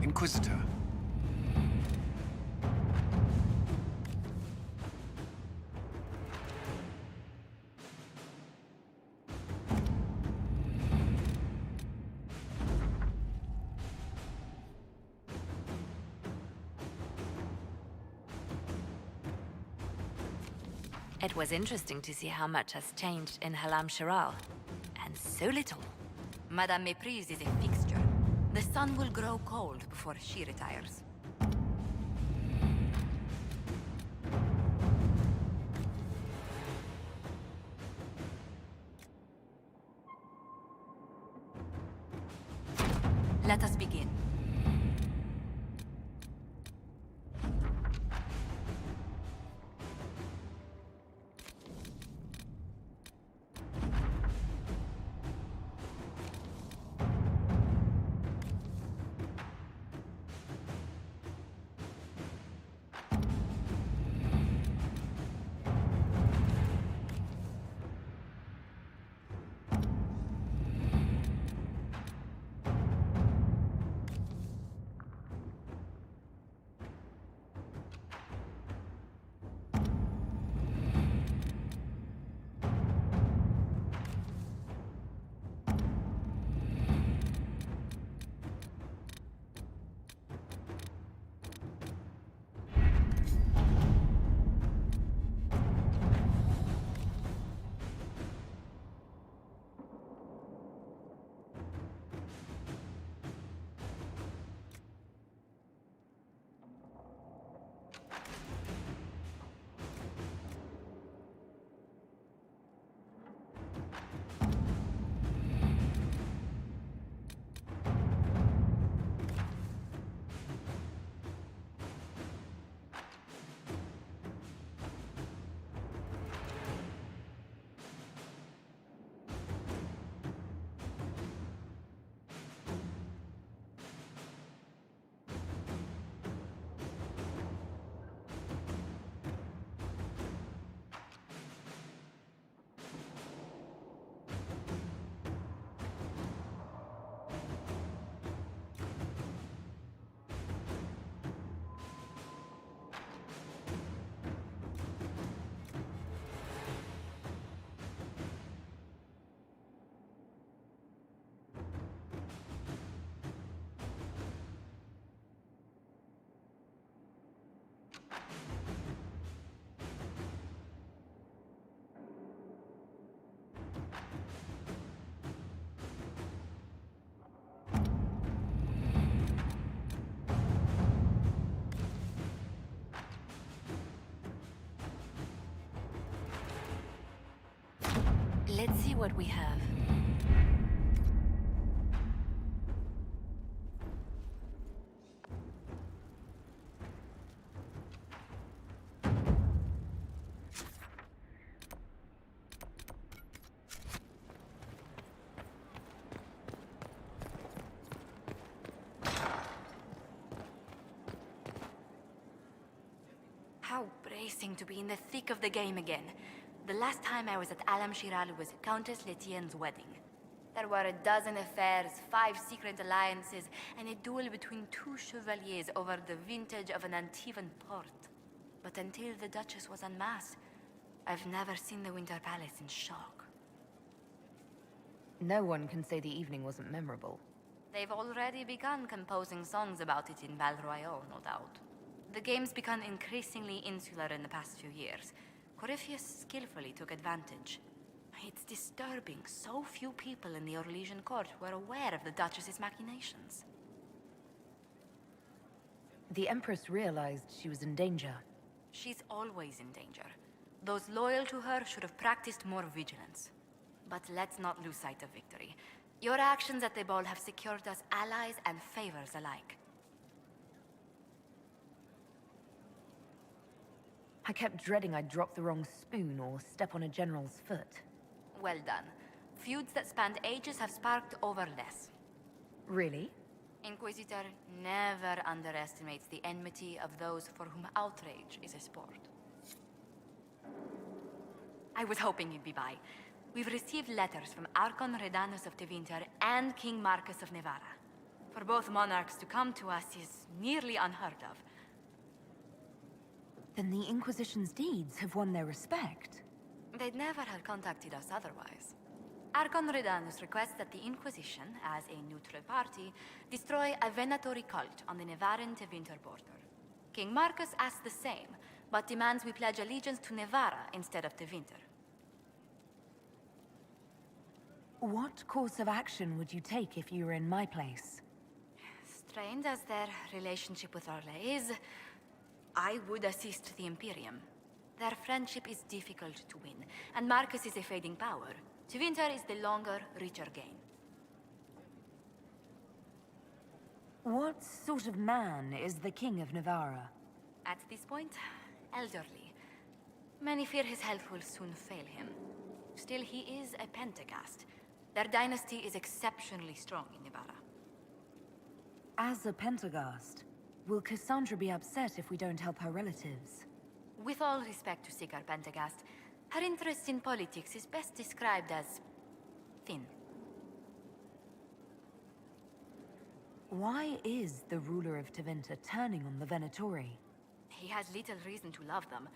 Inquisitor. It was interesting to see how much has changed in Halam Shiral. And so little. Madame Méprise is a fixture. The sun will grow cold before she retires. Let us begin. Let's see what we have. How bracing to be in the thick of the game again. The last time I was at Alam Shiral was Countess Letienne's wedding. There were a dozen affairs, 5 secret alliances, and a duel between 2 chevaliers over the vintage of an Antivan port. But until the Duchess was unmasked, I've never seen the Winter Palace in shock. No one can say the evening wasn't memorable. They've already begun composing songs about it in Val Royal, no doubt. The game's become increasingly insular in the past few years. Corypheus skillfully took advantage. It's disturbing so few people in the Orlesian court were aware of the Duchess's machinations. The Empress realized she was in danger. She's always in danger. Those loyal to her should have practiced more vigilance. But let's not lose sight of victory. Your actions at the ball have secured us allies and favors alike. I kept dreading I'd drop the wrong spoon or step on a general's foot. Well done. Feuds that spanned ages have sparked over less. Really? Inquisitor never underestimates the enmity of those for whom outrage is a sport. I was hoping you'd be by. We've received letters from Archon Redanus of Tevinter and King Marcus of Nevada. For both monarchs to come to us is nearly unheard of. Then the Inquisition's deeds have won their respect. They'd never have contacted us otherwise. Archon Redanus requests that the Inquisition, as a neutral party, destroy a venatory cult on the Nevaran-Tevinter border. King Marcus asks the same, but demands we pledge allegiance to Nevara instead of Tevinter. What course of action would you take if you were in my place? Strained as their relationship with Orlais is, I would assist the Imperium. Their friendship is difficult to win, and Marcus is a fading power. Tevinter is the longer, richer gain. What sort of man is the King of Navarra? At this point, elderly. Many fear his health will soon fail him. Still, he is a Pentagast. Their dynasty is exceptionally strong in Navarra. As a Pentagast, will Cassandra be upset if we don't help her relatives? With all respect to Sigar Pentagast, her interest in politics is best described as thin. Why is the ruler of Tevinter turning on the Venatori? He has little reason to love them.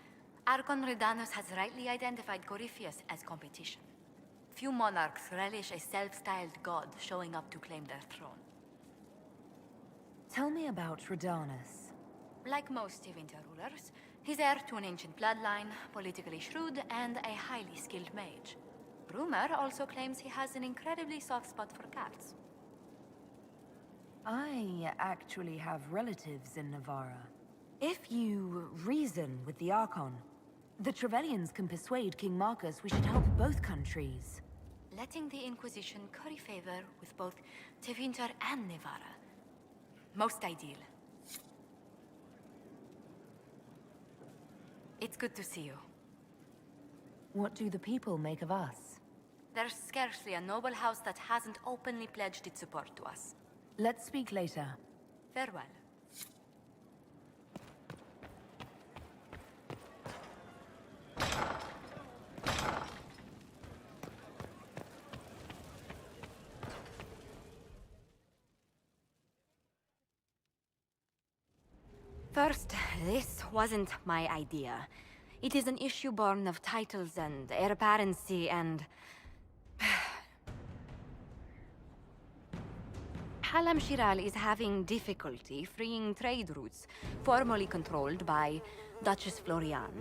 Archon Redanus has rightly identified Corypheus as competition. Few monarchs relish a self-styled god showing up to claim their throne. Tell me about Redanus. Like most Tevinter rulers, he's heir to an ancient bloodline, politically shrewd, and a highly skilled mage. Rumor also claims he has an incredibly soft spot for cats. I actually have relatives in Navarra. If you reason with the Archon, the Trevelyan's can persuade King Marcus we should help both countries. Letting the Inquisition curry favor with both Tevinter and Navarra. Most ideal. It's good to see you. What do the people make of us? There's scarcely a noble house that hasn't openly pledged its support to us. Let's speak later. Farewell. First, this wasn't my idea. It is an issue born of titles and heir apparency and... Halam Shiral is having difficulty freeing trade routes formerly controlled by Duchess Florian.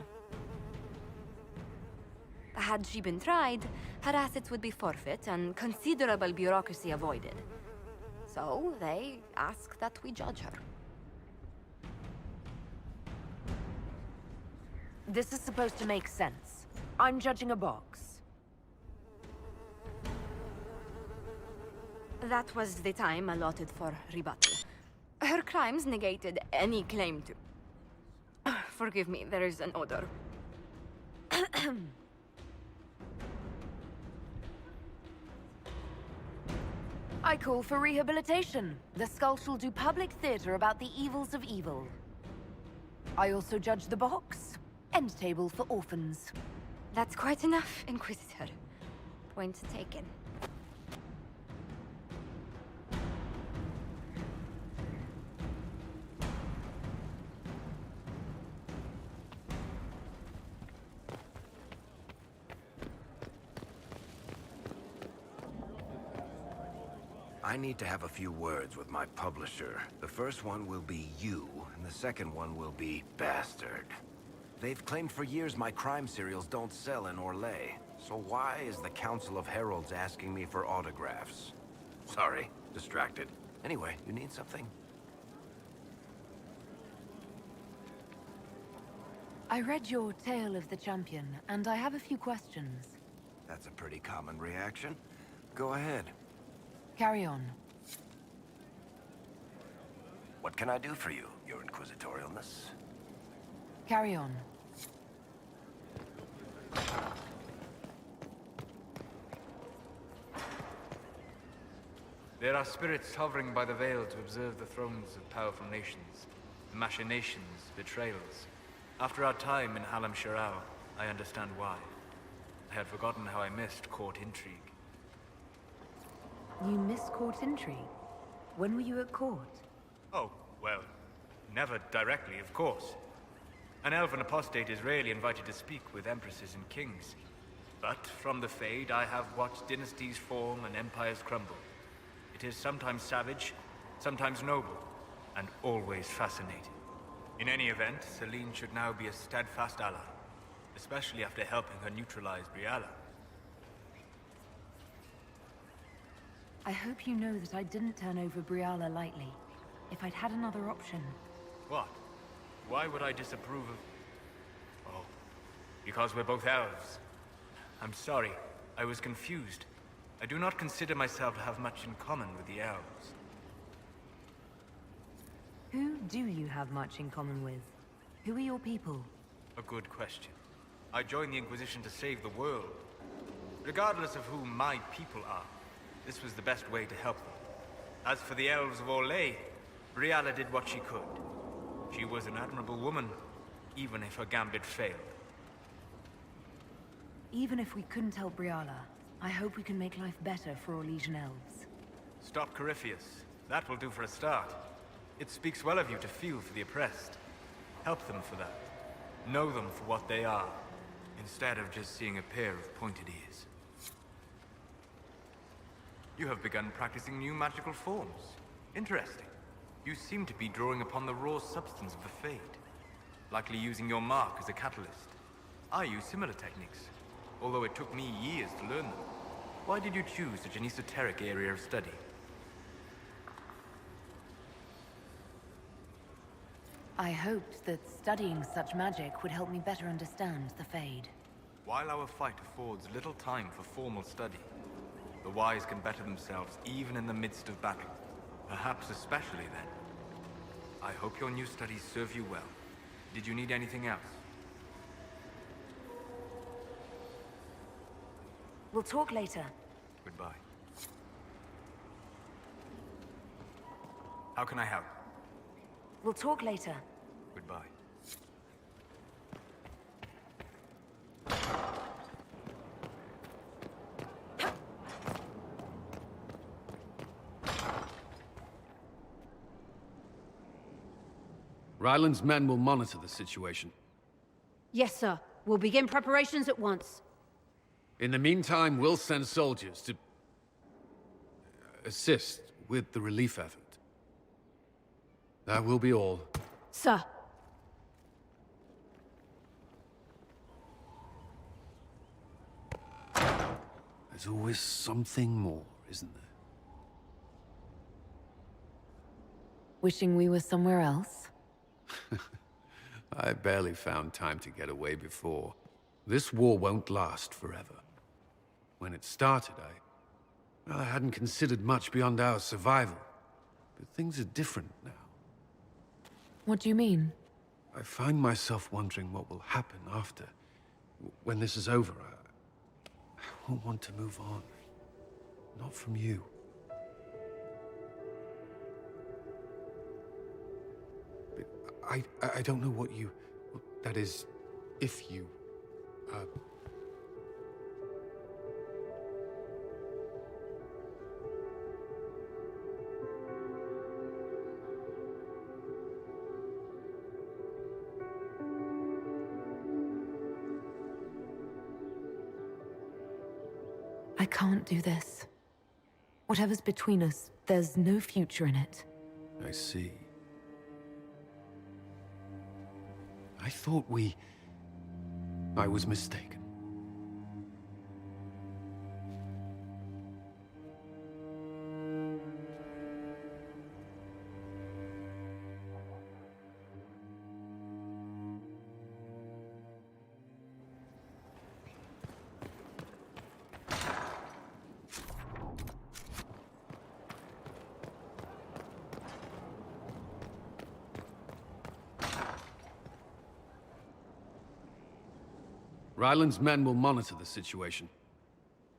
Had she been tried, her assets would be forfeit and considerable bureaucracy avoided. So they ask that we judge her. This is supposed to make sense. I'm judging a box. That was the time allotted for rebuttal. Her crimes negated any claim to... Forgive me, there is an odor. I call for rehabilitation. The skull shall do public theater about the evils of evil. I also judge the box. End table for orphans. That's quite enough, Inquisitor. Point taken. I need to have a few words with my publisher. The first one will be you, and the second one will be Bastard. They've claimed for years my crime serials don't sell in Orlais. So why is the Council of Heralds asking me for autographs? Sorry, distracted. Anyway, you need something? I read your Tale of the Champion, and I have a few questions. That's a pretty common reaction. Go ahead. Carry on. What can I do for you, your inquisitorialness? Carry on. There are spirits hovering by the veil to observe the thrones of powerful nations, machinations, betrayals. After our time in Halam Shiral, I understand why. I had forgotten how I missed court intrigue. You missed court intrigue? When were you at court? Oh, well, never directly, of course. An elven apostate is rarely invited to speak with empresses and kings. But from the Fade, I have watched dynasties form and empires crumble. It is sometimes savage, sometimes noble, and always fascinating. In any event, Celine should now be a steadfast ally, especially after helping her neutralize Briala. I hope you know that I didn't turn over Briala lightly. If I'd had another option... What? Why would I disapprove of... Oh, because we're both elves. I'm sorry, I was confused. I do not consider myself to have much in common with the elves. Who do you have much in common with? Who are your people? A good question. I joined the Inquisition to save the world. Regardless of who my people are, this was the best way to help them. As for the elves of Orlais, Briala did what she could. She was an admirable woman, even if her gambit failed. Even if we couldn't help Briala, I hope we can make life better for Orlesian elves. Stop Corypheus. That will do for a start. It speaks well of you to feel for the oppressed. Help them for that. Know them for what they are, instead of just seeing a pair of pointed ears. You have begun practicing new magical forms. Interesting. You seem to be drawing upon the raw substance of the Fade. Likely using your mark as a catalyst. I use similar techniques, although it took me years to learn them. Why did you choose such an esoteric area of study? I hoped that studying such magic would help me better understand the Fade. While our fight affords little time for formal study, the wise can better themselves even in the midst of battle. Perhaps especially then. I hope your new studies serve you well. Did you need anything else? We'll talk later. Goodbye. How can I help? We'll talk later. Goodbye. Ryland's men will monitor the situation. Yes, sir. We'll begin preparations at once. In the meantime, we'll send soldiers to... assist with the relief effort. That will be all. Sir. There's always something more, isn't there? Wishing we were somewhere else? I barely found time to get away before. This war won't last forever. When it started, Well, I hadn't considered much beyond our survival. But things are different now. What do you mean? I find myself wondering what will happen after. When this is over, I won't want to move on. Not from you. But I don't know what you... That is, if you... I can't do this. Whatever's between us, there's no future in it. I see. I thought I was mistaken. Ryland's men will monitor the situation.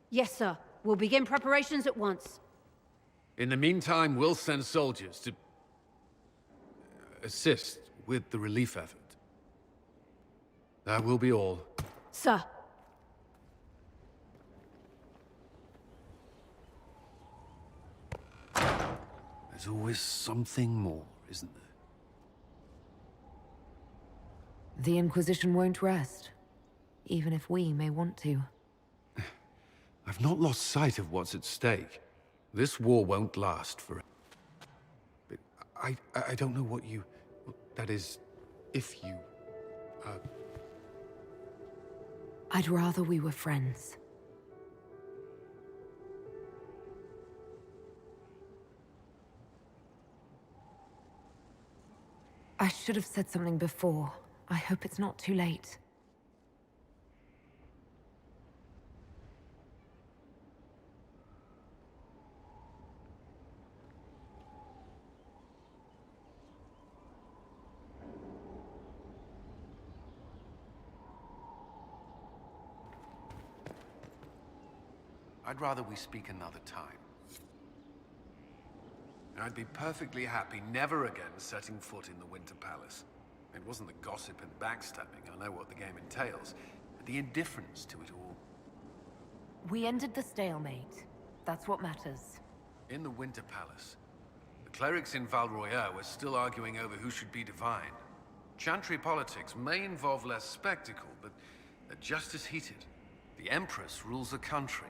Yes, sir. We'll begin preparations at once. In the meantime, we'll send soldiers to... assist with the relief effort. That will be all. Sir. There's always something more, isn't there? The Inquisition won't rest, even if we may want to. I've not lost sight of what's at stake. This war won't last forever. But I don't know what you... That is, if you... I'd rather we were friends. I should have said something before. I hope it's not too late. I'd rather we speak another time. I'd be perfectly happy never again setting foot in the Winter Palace. It wasn't the gossip and backstabbing, I know what the game entails, but the indifference to it all. We ended the stalemate. That's what matters. In the Winter Palace, the clerics in Val Royeaux were still arguing over who should be divine. Chantry politics may involve less spectacle, but they're just as heated. The Empress rules a country.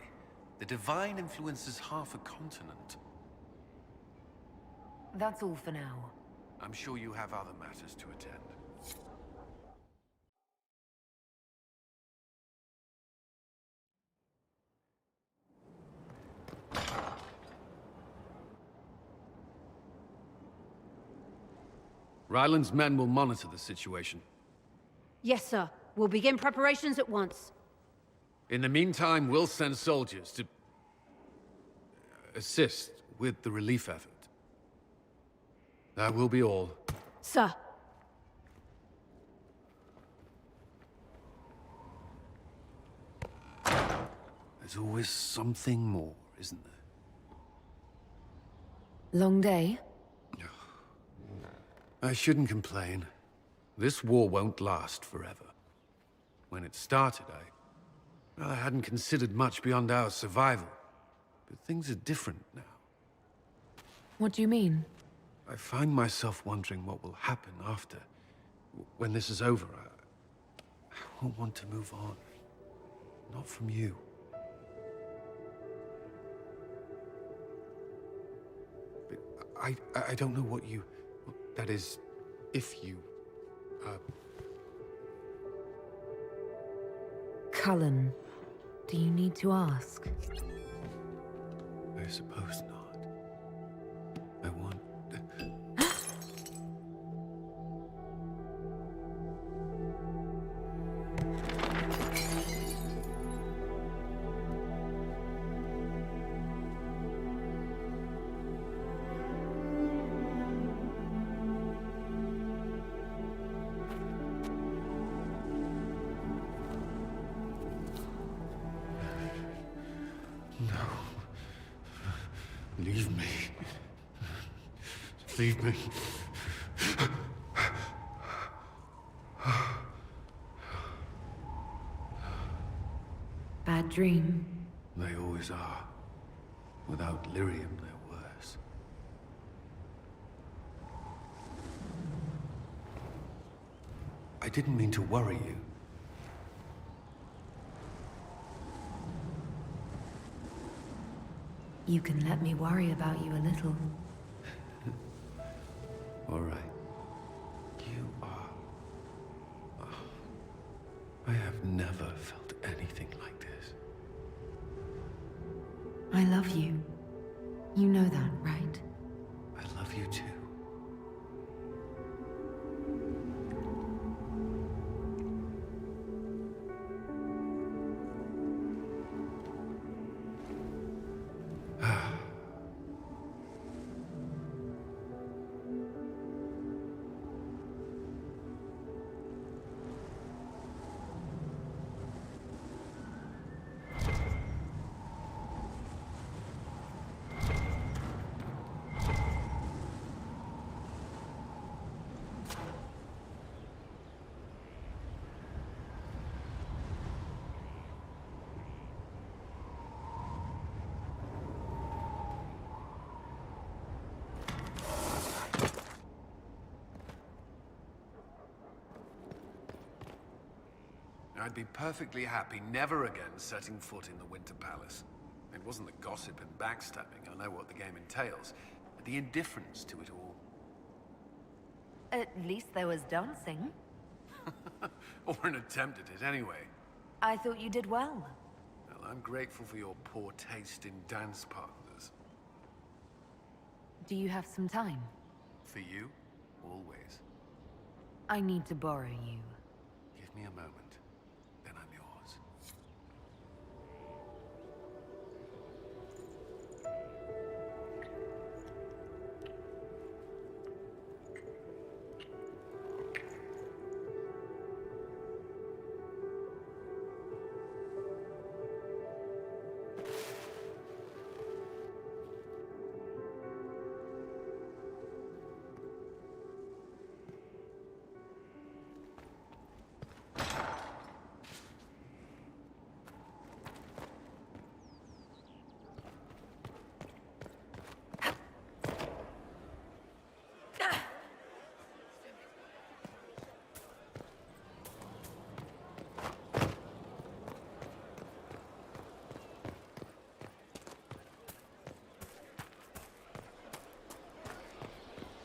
The divine influences half a continent. That's all for now. I'm sure you have other matters to attend. Ryland's men will monitor the situation. Yes, sir. We'll begin preparations at once. In the meantime, we'll send soldiers to... assist with the relief effort. That will be all. Sir. There's always something more, isn't there? Long day? I shouldn't complain. This war won't last forever. When it started, I hadn't considered much beyond our survival. But things are different now. What do you mean? I find myself wondering what will happen after. When this is over, I won't want to move on. Not from you. But I don't know what you... That is, if you... Cullen, do you need to ask? I suppose not. I want... Leave me. Leave me. Bad dream. They always are. Without lyrium, they're worse. I didn't mean to worry you. You can let me worry about you a little. All right. You are... I have never felt anything like this. I love you. You know that, right? I love you too. I'd be perfectly happy never again setting foot in the Winter Palace. It wasn't the gossip and backstabbing, I know what the game entails, but the indifference to it all. At least there was dancing. Or an attempt at it, anyway. I thought you did well. Well, I'm grateful for your poor taste in dance partners. Do you have some time? For you, always. I need to borrow you. Give me a moment, then I'm yours.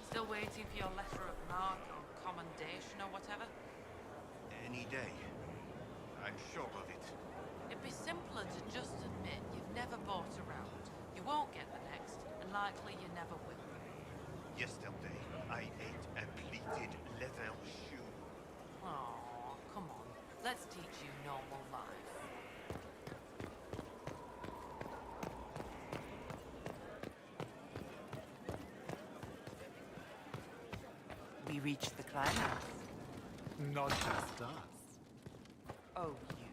Still waiting for your letter of marque or commendation or whatever? Any day. I'm sure of it. It'd be simpler to just admit you've never bought a round. You won't get the next, and likely you never will. Yesterday, I ate a pleated leather shoe. Oh, come on. Let's teach you normal life. We reached the climax. Not just us. Oh, you.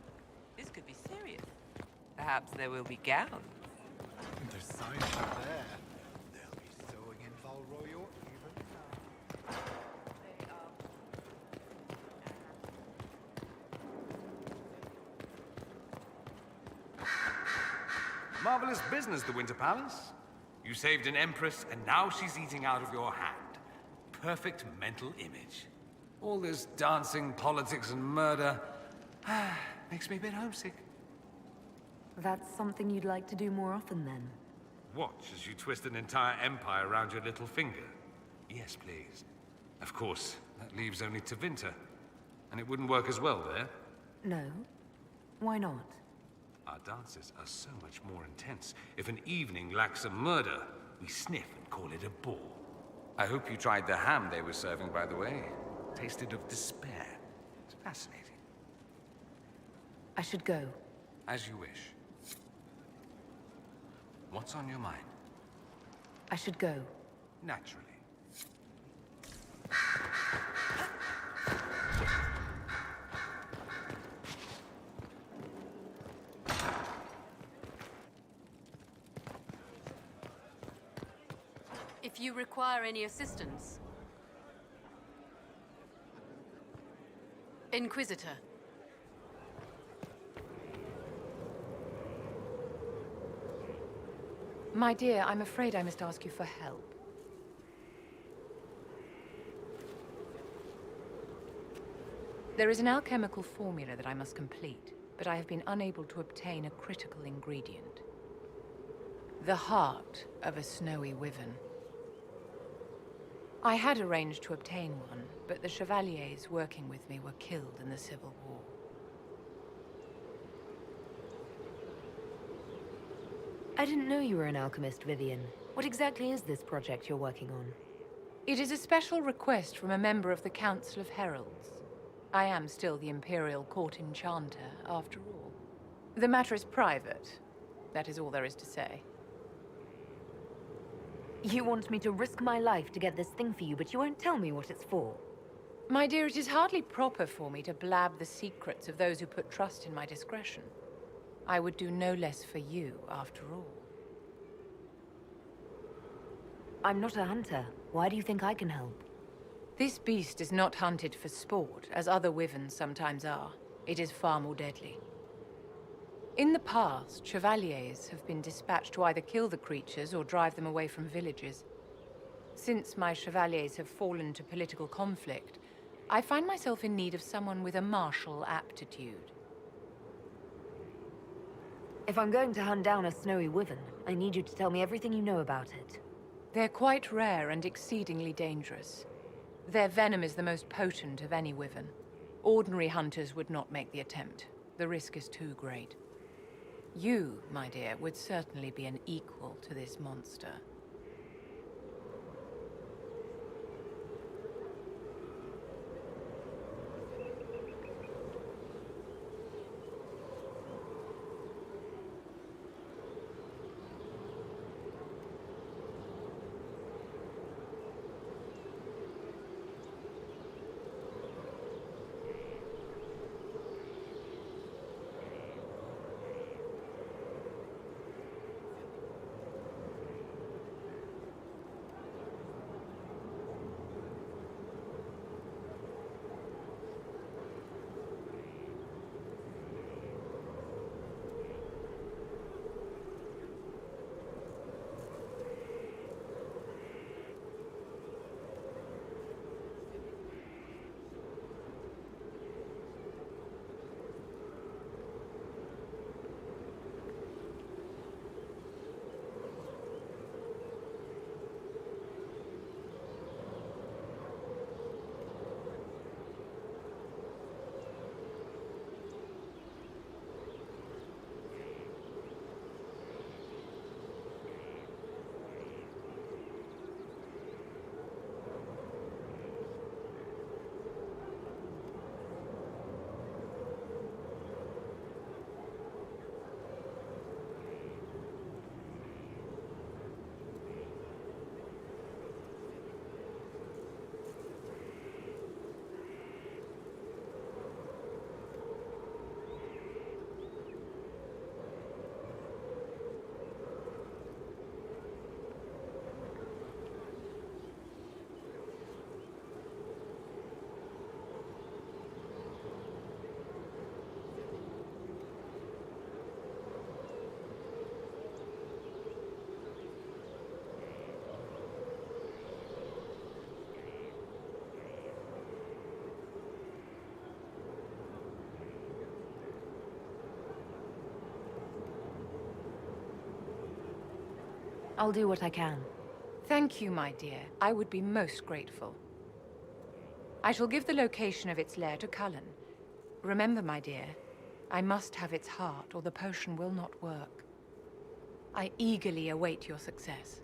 This could be serious. Perhaps there will be gowns. There's signs up there. They'll be sewing in Val Royal even now. Marvelous business, the Winter Palace. You saved an empress, and now she's eating out of your hand. Perfect mental image. All this dancing, politics, and murder makes me a bit homesick. That's something you'd like to do more often, then? Watch as you twist an entire empire around your little finger. Yes, please. Of course, that leaves only Tevinter. And it wouldn't work as well there. No. Why not? Our dances are so much more intense. If an evening lacks a murder, we sniff and call it a ball. I hope you tried the ham they were serving, by the way. Tasted of despair. It's fascinating. I should go. As you wish. What's on your mind? I should go. Naturally. If you require any assistance. Inquisitor. My dear, I'm afraid I must ask you for help. There is an alchemical formula that I must complete, but I have been unable to obtain a critical ingredient. The heart of a snowy wyvern. I had arranged to obtain one, but the chevaliers working with me were killed in the Civil War. I didn't know you were an alchemist, Vivian. What exactly is this project you're working on? It is a special request from a member of the Council of Heralds. I am still the Imperial Court Enchanter, after all. The matter is private. That is all there is to say. You want me to risk my life to get this thing for you, but you won't tell me what it's for. My dear, it is hardly proper for me to blab the secrets of those who put trust in my discretion. I would do no less for you, after all. I'm not a hunter. Why do you think I can help? This beast is not hunted for sport, as other wyverns sometimes are. It is far more deadly. In the past, chevaliers have been dispatched to either kill the creatures or drive them away from villages. Since my chevaliers have fallen to political conflict, I find myself in need of someone with a martial aptitude. If I'm going to hunt down a snowy wyvern, I need you to tell me everything you know about it. They're quite rare and exceedingly dangerous. Their venom is the most potent of any wyvern. Ordinary hunters would not make the attempt. The risk is too great. You, my dear, would certainly be an equal to this monster. I'll do what I can. Thank you, my dear. I would be most grateful. I shall give the location of its lair to Cullen. Remember, my dear, I must have its heart, or the potion will not work. I eagerly await your success.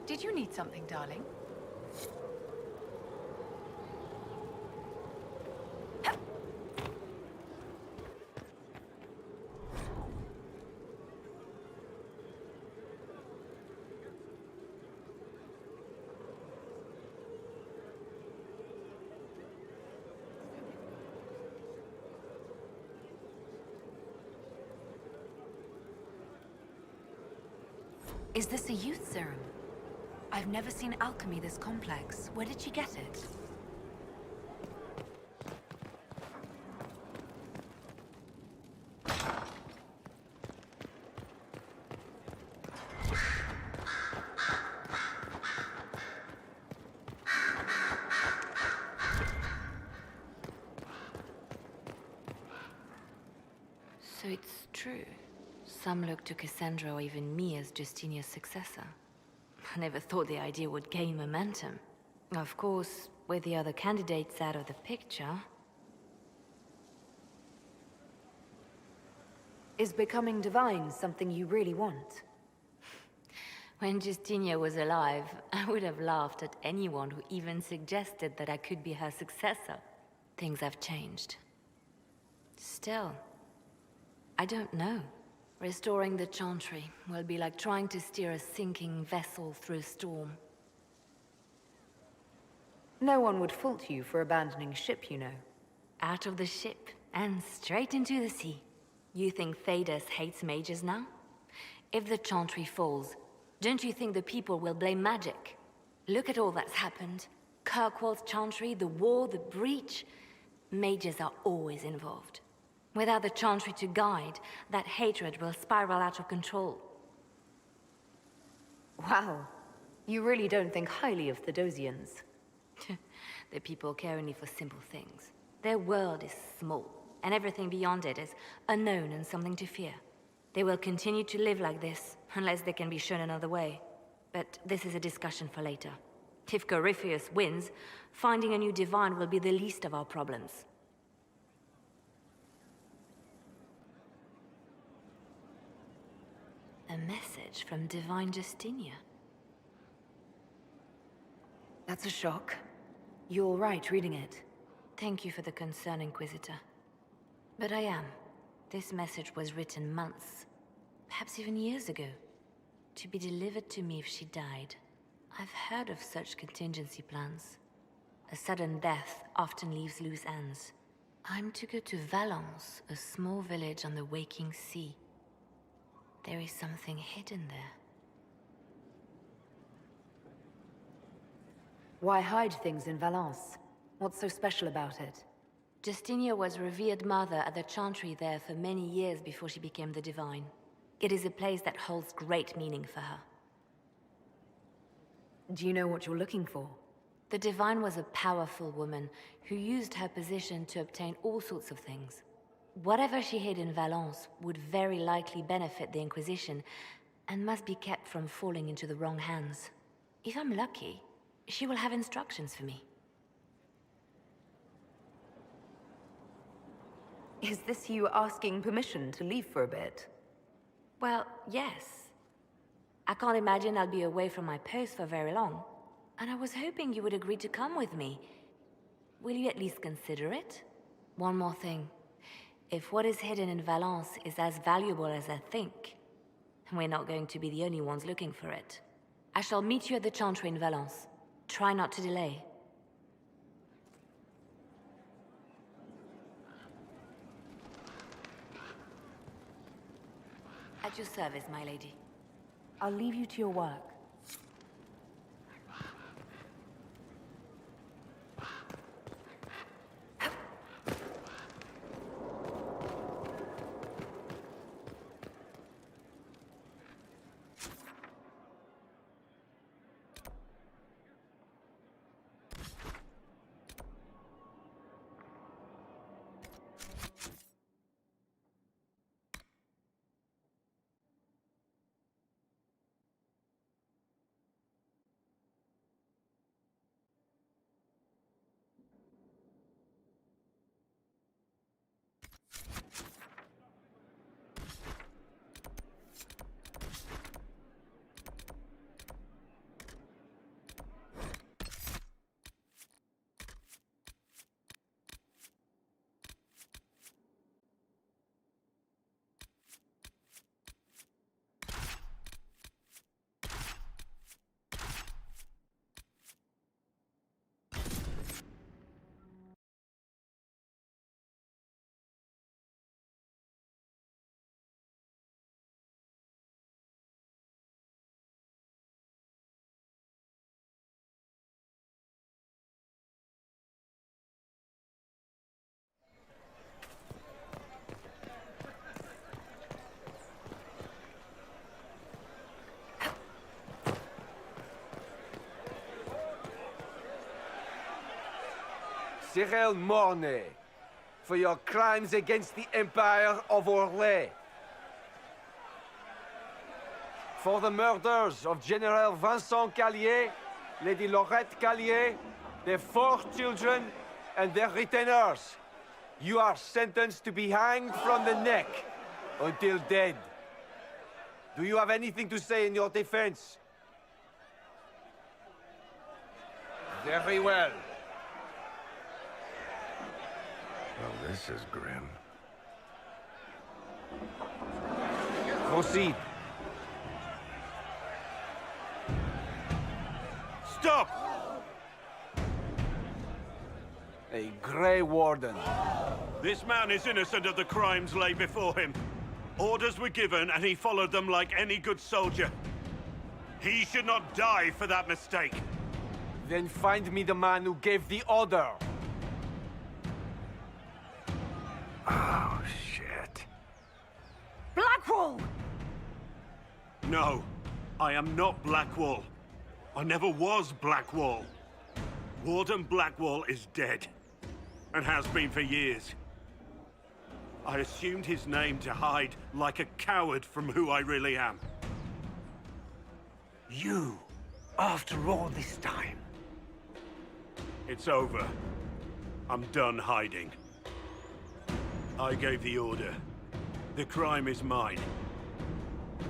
Did you need something, darling? Is this a youth serum? I've never seen alchemy this complex. Where did she get it? So it's true. Some look to Cassandra or even me as Justinia's successor. I never thought the idea would gain momentum. Of course, with the other candidates out of the picture... Is becoming divine something you really want? When Justinia was alive, I would have laughed at anyone who even suggested that I could be her successor. Things have changed. Still, I don't know. Restoring the Chantry will be like trying to steer a sinking vessel through a storm. No one would fault you for abandoning ship, you know. Out of the ship, and straight into the sea. You think Thedas hates mages now? If the Chantry falls, don't you think the people will blame magic? Look at all that's happened. Kirkwall's Chantry, the war, the breach. Mages are always involved. Without the Chantry to guide, that hatred will spiral out of control. Wow. You really don't think highly of Thedosians. The people care only for simple things. Their world is small, and everything beyond it is unknown and something to fear. They will continue to live like this, unless they can be shown another way. But this is a discussion for later. If Corypheus wins, finding a new divine will be the least of our problems. A message from Divine Justinia. That's a shock. You're all right reading it. Thank you for the concern, Inquisitor. But I am. This message was written months, perhaps even years ago, to be delivered to me if she died. I've heard of such contingency plans. A sudden death often leaves loose ends. I'm to go to Valence, a small village on the waking sea. There is something hidden there. Why hide things in Valence? What's so special about it? Justinia was revered mother at the Chantry there for many years before she became the Divine. It is a place that holds great meaning for her. Do you know what you're looking for? The Divine was a powerful woman who used her position to obtain all sorts of things. Whatever she hid in Valence would very likely benefit the Inquisition and must be kept from falling into the wrong hands. If I'm lucky, she will have instructions for me. Is this you asking permission to leave for a bit? Well, yes. I can't imagine I'll be away from my post for very long. And I was hoping you would agree to come with me. Will you at least consider it? One more thing. If what is hidden in Valence is as valuable as I think, we're not going to be the only ones looking for it. I shall meet you at the Chantry in Valence. Try not to delay. At your service, my lady. I'll leave you to your work. Cyril Mornay, for your crimes against the Empire of Orlais. For the murders of General Vincent Callier, Lady Laurette Callier, their 4 children, and their retainers. You are sentenced to be hanged from the neck until dead. Do you have anything to say in your defense? Very well. Well, this is grim. Proceed. Stop! A Grey Warden. This man is innocent of the crimes laid before him. Orders were given, and he followed them like any good soldier. He should not die for that mistake. Then find me the man who gave the order. Oh, shit. Blackwall! No, I am not Blackwall. I never was Blackwall. Warden Blackwall is dead, and has been for years. I assumed his name to hide like a coward from who I really am. You, after all this time. It's over. I'm done hiding. I gave the order. The crime is mine.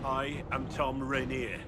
I am Tom Rainier.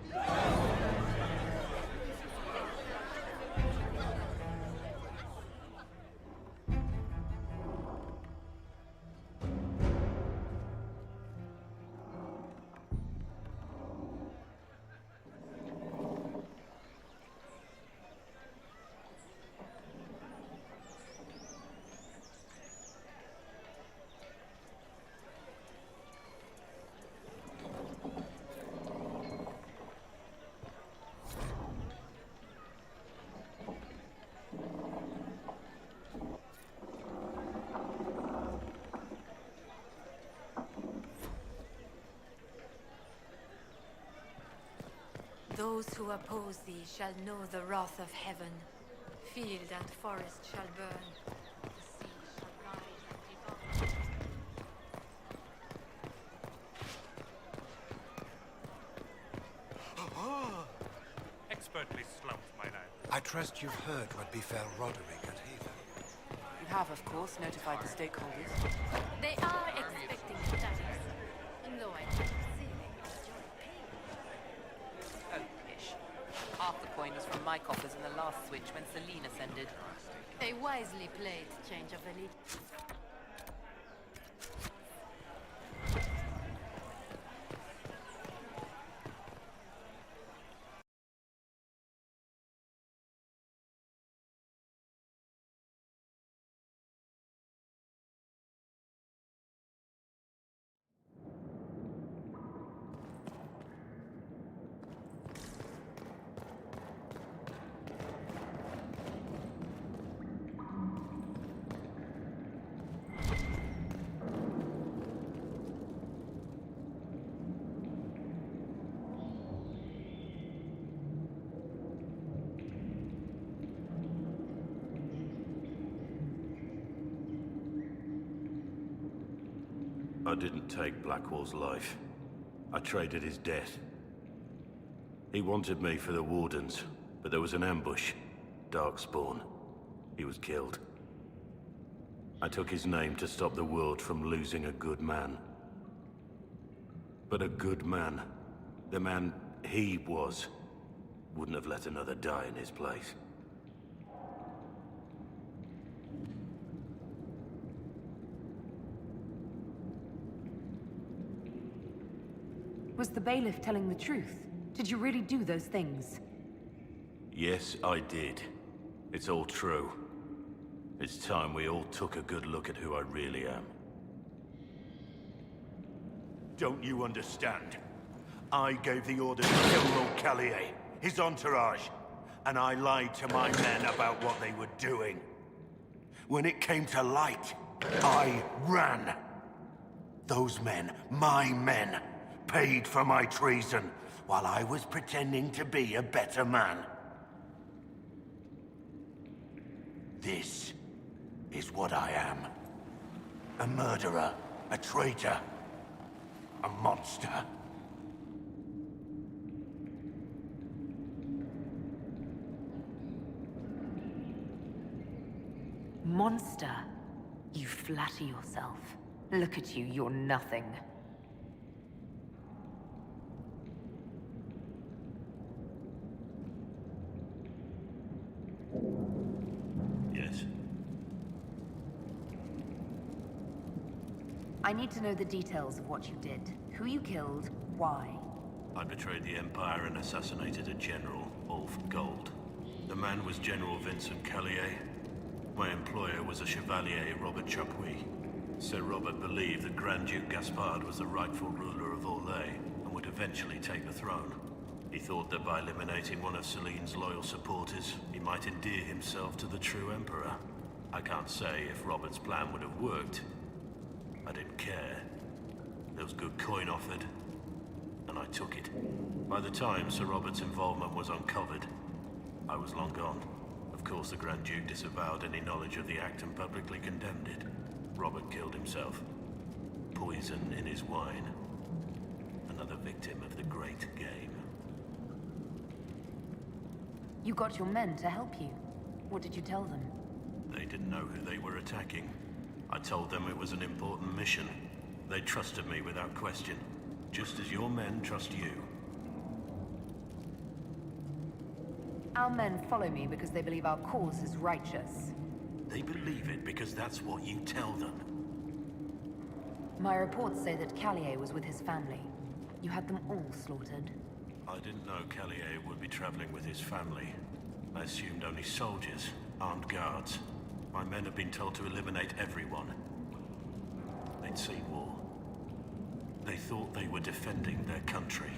Those who oppose thee shall know the wrath of heaven. Field and forest shall burn. The sea shall rise and devour. Expertly slumped, my lad. I trust you've heard what befell Roderick at Haven. We have, of course, notified the stakeholders. They are expecting status. And though I can't see Oh, pish. Half the coin was from my coffers in the last switch when Celine ascended. they wisely played change of elite. I didn't take Blackwall's life. I traded his death. He wanted me for the Wardens, but there was an ambush. Darkspawn. He was killed. I took his name to stop the world from losing a good man. But a good man, the man he was, wouldn't have let another die in his place. Was the bailiff telling the truth? Did you really do those things? Yes, I did. It's all true. It's time we all took a good look at who I really am. Don't you understand? I gave the order to kill Lord Callier, his entourage, and I lied to my men about what they were doing. When it came to light, I ran. Those men, my men, paid for my treason, while I was pretending to be a better man. This is what I am. A murderer, a traitor, a monster. Monster? You flatter yourself. Look at you, you're nothing. Yes. I need to know the details of what you did. Who you killed, why. I betrayed the Empire and assassinated a general, all for gold. The man was General Vincent Callier. My employer was a Chevalier, Robert Chapuis. Sir Robert believed that Grand Duke Gaspard was the rightful ruler of Orlais and would eventually take the throne. He thought that by eliminating one of Celine's loyal supporters, he might endear himself to the true Emperor. I can't say if Robert's plan would have worked. I didn't care. There was good coin offered, and I took it. By the time Sir Robert's involvement was uncovered, I was long gone. Of course, the Grand Duke disavowed any knowledge of the act and publicly condemned it. Robert killed himself. Poison in his wine. Another victim of the great game. You got your men to help you. What did you tell them? They didn't know who they were attacking. I told them it was an important mission. They trusted me without question, just as your men trust you. Our men follow me because they believe our cause is righteous. They believe it because that's what you tell them. My reports say that Callier was with his family. You had them all slaughtered. I didn't know Callier would be traveling with his family. I assumed only soldiers, armed guards. My men have been told to eliminate everyone. They'd seen war. They thought they were defending their country.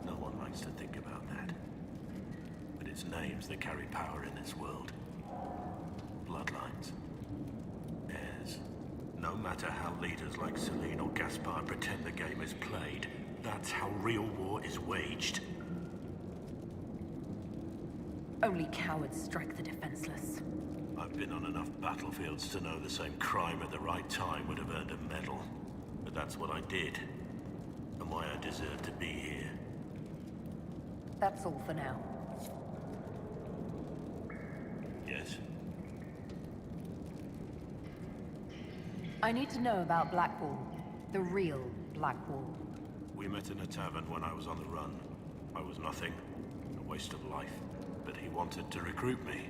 No one likes to think about that. But it's names that carry power in this world. Bloodlines. Heirs. No matter how leaders like Celine or Gaspard pretend the game is played, that's how real war is waged. Only cowards strike the defenseless. I've been on enough battlefields to know the same crime at the right time would have earned a medal. But that's what I did, and why I deserve to be here. That's all for now. Yes? I need to know about Blackwall. The real Blackwall. We met in a tavern when I was on the run. I was nothing, a waste of life. But he wanted to recruit me.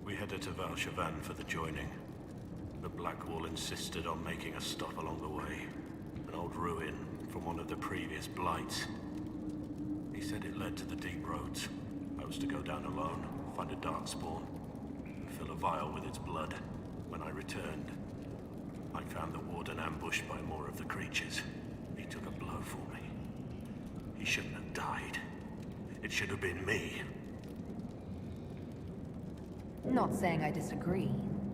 We headed to Valchavan for the joining. But Blackwall insisted on making a stop along the way. An old ruin from one of the previous blights. He said it led to the deep roads. I was to go down alone, find a dark spawn, and fill a vial with its blood. When I returned, I found the warden ambushed by more of the creatures. He took a blow for me. He shouldn't have died. It should have been me. Not saying I disagree,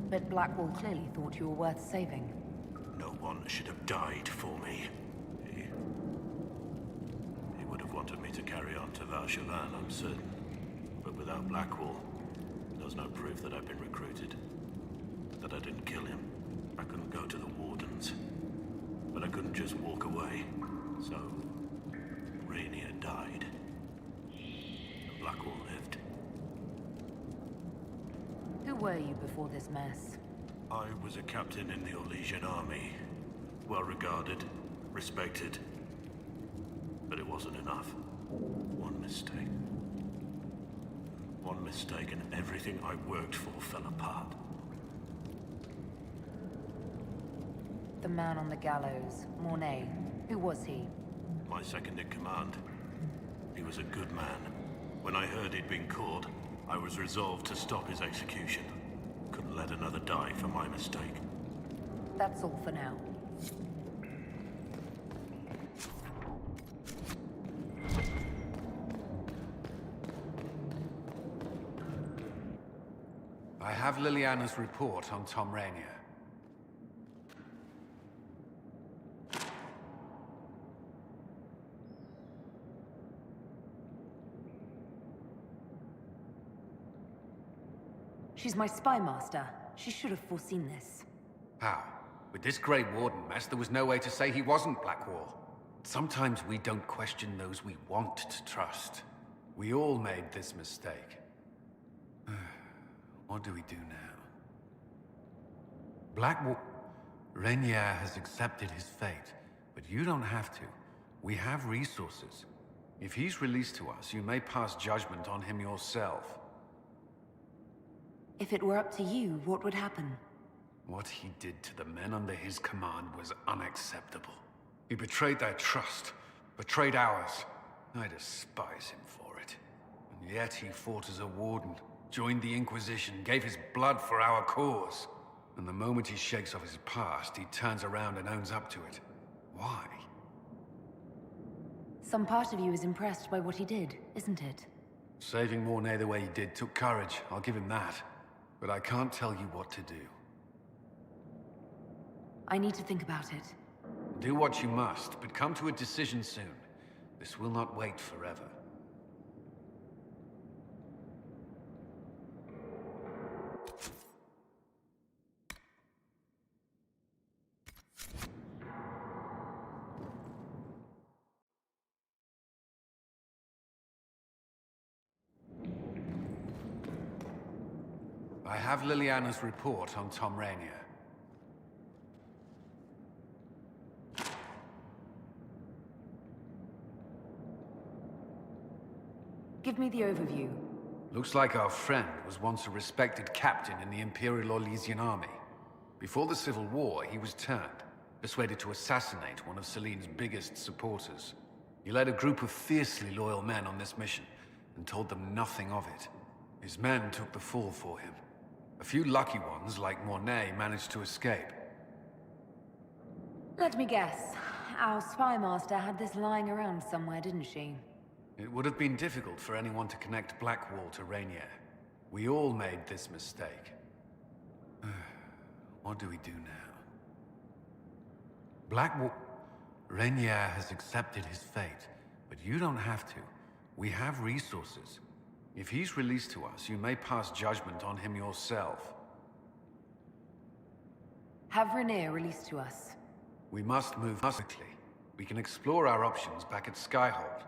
but Blackwall clearly thought you were worth saving. No one should have died for me. He would have wanted me to carry on to Valchavan, I'm certain. But without Blackwall, there's no proof that I've been recruited. That I didn't kill him. I couldn't go to the Wardens. But I couldn't just walk away. So, Rainier died. And Blackwall lived. Who were you before this mess? I was a captain in the Orlesian army. Well regarded, respected. But it wasn't enough. One mistake. One mistake and everything I worked for fell apart. The man on the gallows, Mornay. Who was he? My second in command. He was a good man. When I heard he'd been caught, I was resolved to stop his execution. Couldn't let another die for my mistake. That's all for now. I have Liliana's report on Tom Rainier. She's my spy master. She should have foreseen this. How? With this Grey Warden mess, there was no way to say he wasn't Blackwall. Sometimes we don't question those we want to trust. We all made this mistake. What do we do now? Blackwall... Rainier has accepted his fate, but you don't have to. We have resources. If he's released to us, you may pass judgment on him yourself. If it were up to you, what would happen? What he did to the men under his command was unacceptable. He betrayed their trust, betrayed ours. I despise him for it. And yet he fought as a warden, joined the Inquisition, gave his blood for our cause. And the moment he shakes off his past, he turns around and owns up to it. Why? Some part of you is impressed by what he did, isn't it? Saving Mornay the way he did took courage, I'll give him that. But I can't tell you what to do. I need to think about it. Do what you must, but come to a decision soon. This will not wait forever. I have Liliana's report on Tom Rainier. Give me the overview. Looks like our friend was once a respected captain in the Imperial Orlesian army. Before the Civil War, he was turned, persuaded to assassinate one of Celine's biggest supporters. He led a group of fiercely loyal men on this mission, and told them nothing of it. His men took the fall for him. A few lucky ones, like Mornay, managed to escape. Let me guess. Our spy master had this lying around somewhere, didn't she? It would have been difficult for anyone to connect Blackwall to Rainier. We all made this mistake. What do we do now? Blackwall... Rainier has accepted his fate, but you don't have to. We have resources. If he's released to us, you may pass judgment on him yourself. Have Rainier released to us. We must move quickly. We can explore our options back at Skyhold.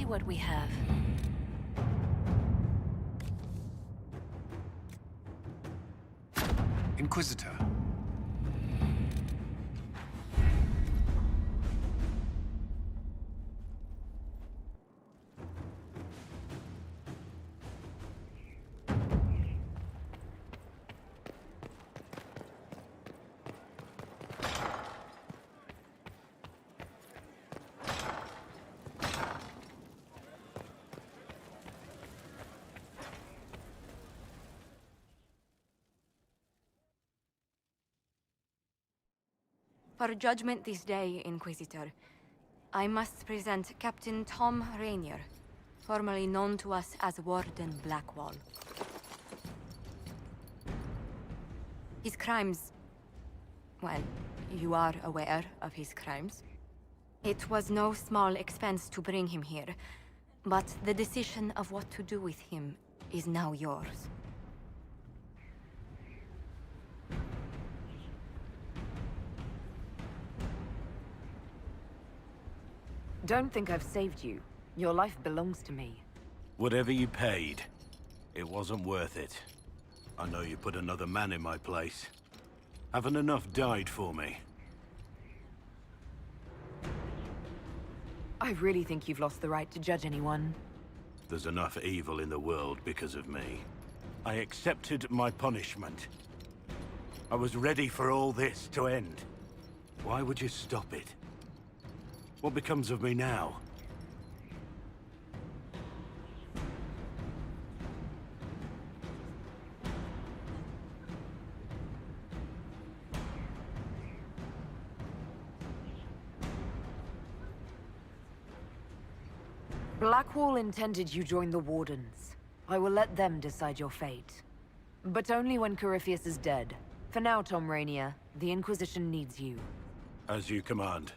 see what we have. Inquisitor. For judgment this day, Inquisitor, I must present Captain Tom Rainier, formerly known to us as Warden Blackwall. His crimes... well, you are aware of his crimes. It was no small expense to bring him here, but the decision of what to do with him is now yours. Don't think I've saved you. Your life belongs to me. Whatever you paid, it wasn't worth it. I know you put another man in my place. Haven't enough died for me. I really think you've lost the right to judge anyone. There's enough evil in the world because of me. I accepted my punishment. I was ready for all this to end. Why would you stop it? What becomes of me now? Blackwall intended you join the Wardens. I will let them decide your fate. But only when Corypheus is dead. For now, Tom Rainier, the Inquisition needs you. As you command.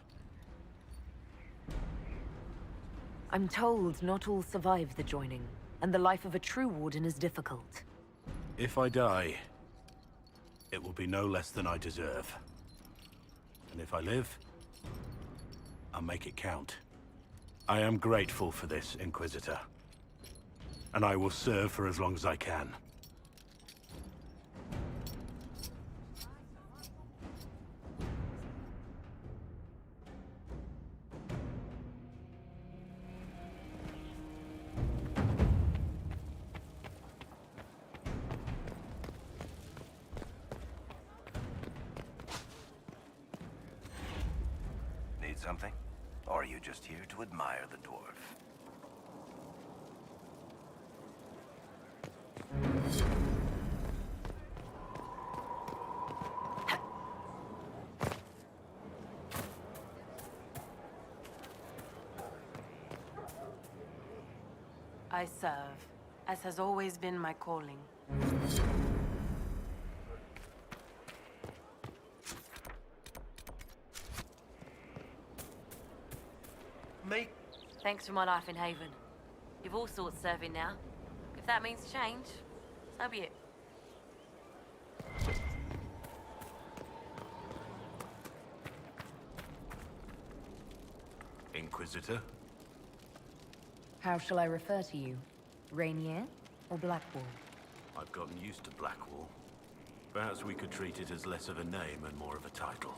I'm told not all survive the joining, and the life of a true Warden is difficult. If I die, it will be no less than I deserve. And if I live, I'll make it count. I am grateful for this, Inquisitor. And I will serve for as long as I can. Something? Or are you just here to admire the dwarf? I serve, as has always been my calling. Mate. Thanks for my life in Haven. You've all sorts serving now. If that means change, so be it. Inquisitor? How shall I refer to you? Rainier or Blackwall? I've gotten used to Blackwall. Perhaps we could treat it as less of a name and more of a title.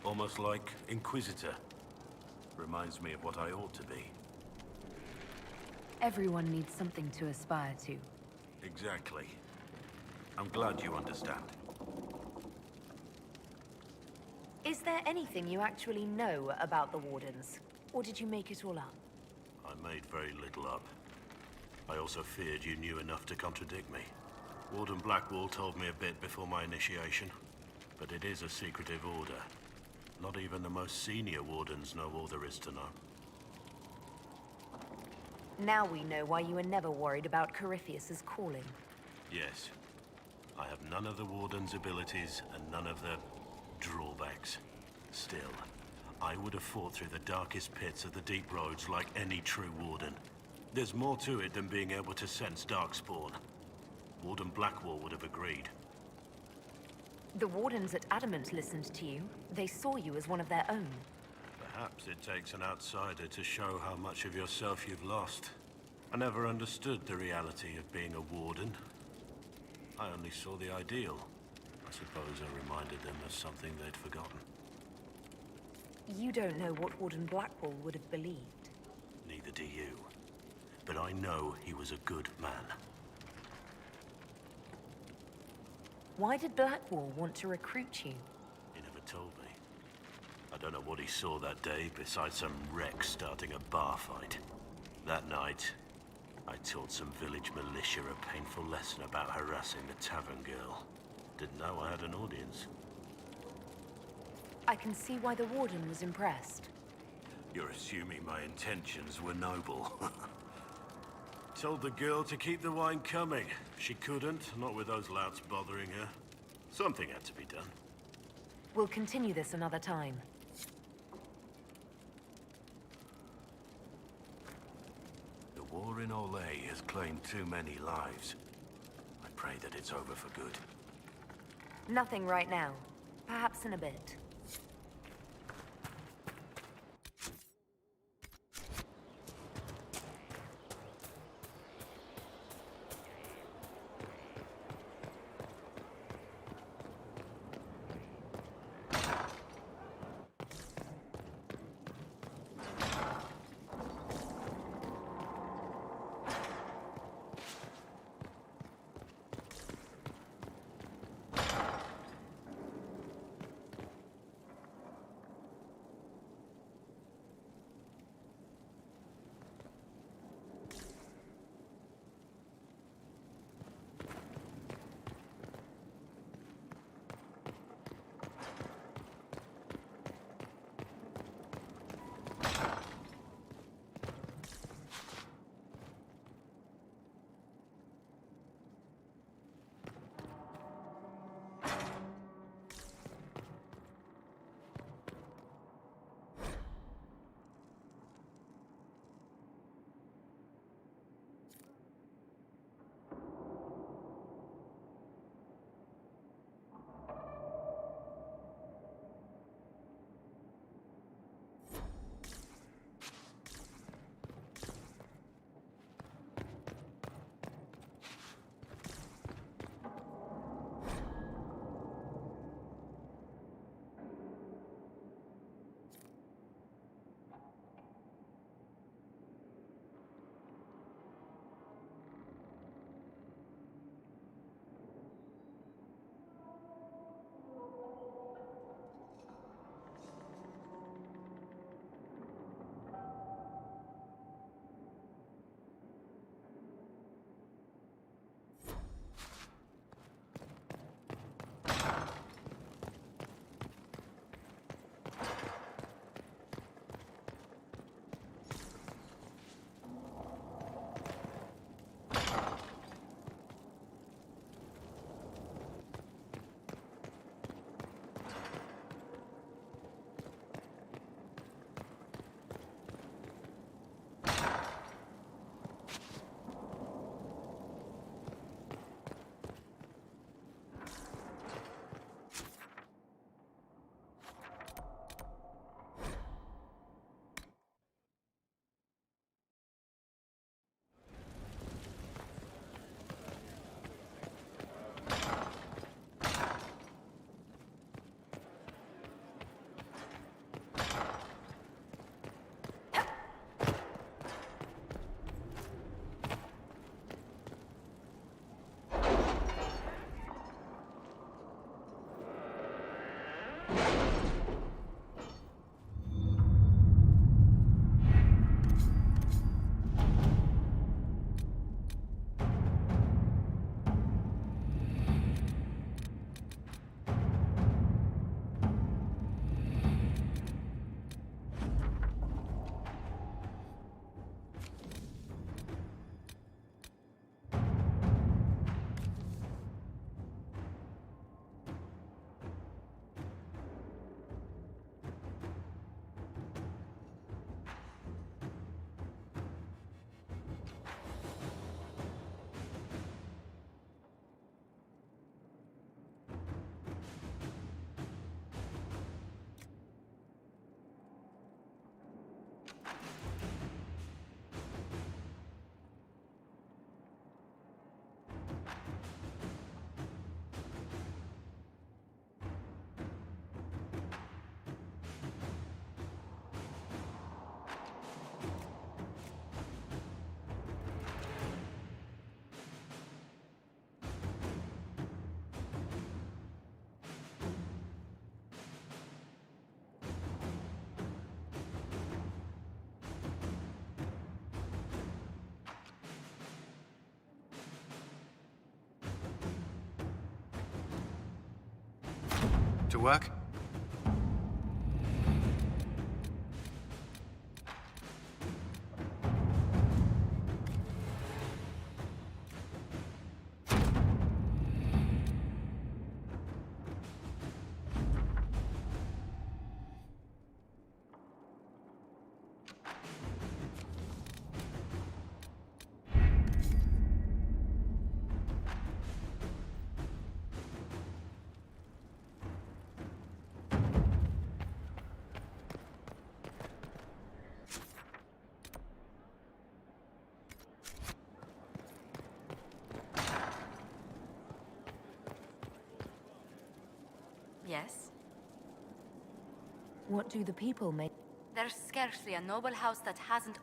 Almost like Inquisitor. Reminds me of what I ought to be. Everyone needs something to aspire to. Exactly. I'm glad you understand. Is there anything you actually know about the Wardens? Or did you make it all up? I made very little up. I also feared you knew enough to contradict me. Warden Blackwall told me a bit before my initiation, but it is a secretive order. Not even the most senior Wardens know all there is to know. Now we know why you were never worried about Corypheus's calling. Yes. I have none of the Warden's abilities and none of the drawbacks. Still, I would have fought through the darkest pits of the deep roads like any true Warden. There's more to it than being able to sense darkspawn. Warden Blackwall would have agreed. The Wardens at Adamant listened to you. They saw you as one of their own. Perhaps it takes an outsider to show how much of yourself you've lost. I never understood the reality of being a warden. I only saw the ideal. I suppose I reminded them of something they'd forgotten. You don't know what Warden Blackwall would have believed. Neither do you. But I know he was a good man. Why did Blackwall want to recruit you? He never told me. I don't know what he saw that day besides some wreck starting a bar fight. That night, I taught some village militia a painful lesson about harassing the tavern girl. Didn't know I had an audience. I can see why the Warden was impressed. You're assuming my intentions were noble. Told the girl to keep the wine coming. She couldn't, not with those louts bothering her. Something had to be done. We'll continue this another time. The war in Olay has claimed too many lives. I pray that it's over for good. Nothing right now. Perhaps in a bit. To work? Yes? What do the people make? There's scarcely a noble house that hasn't...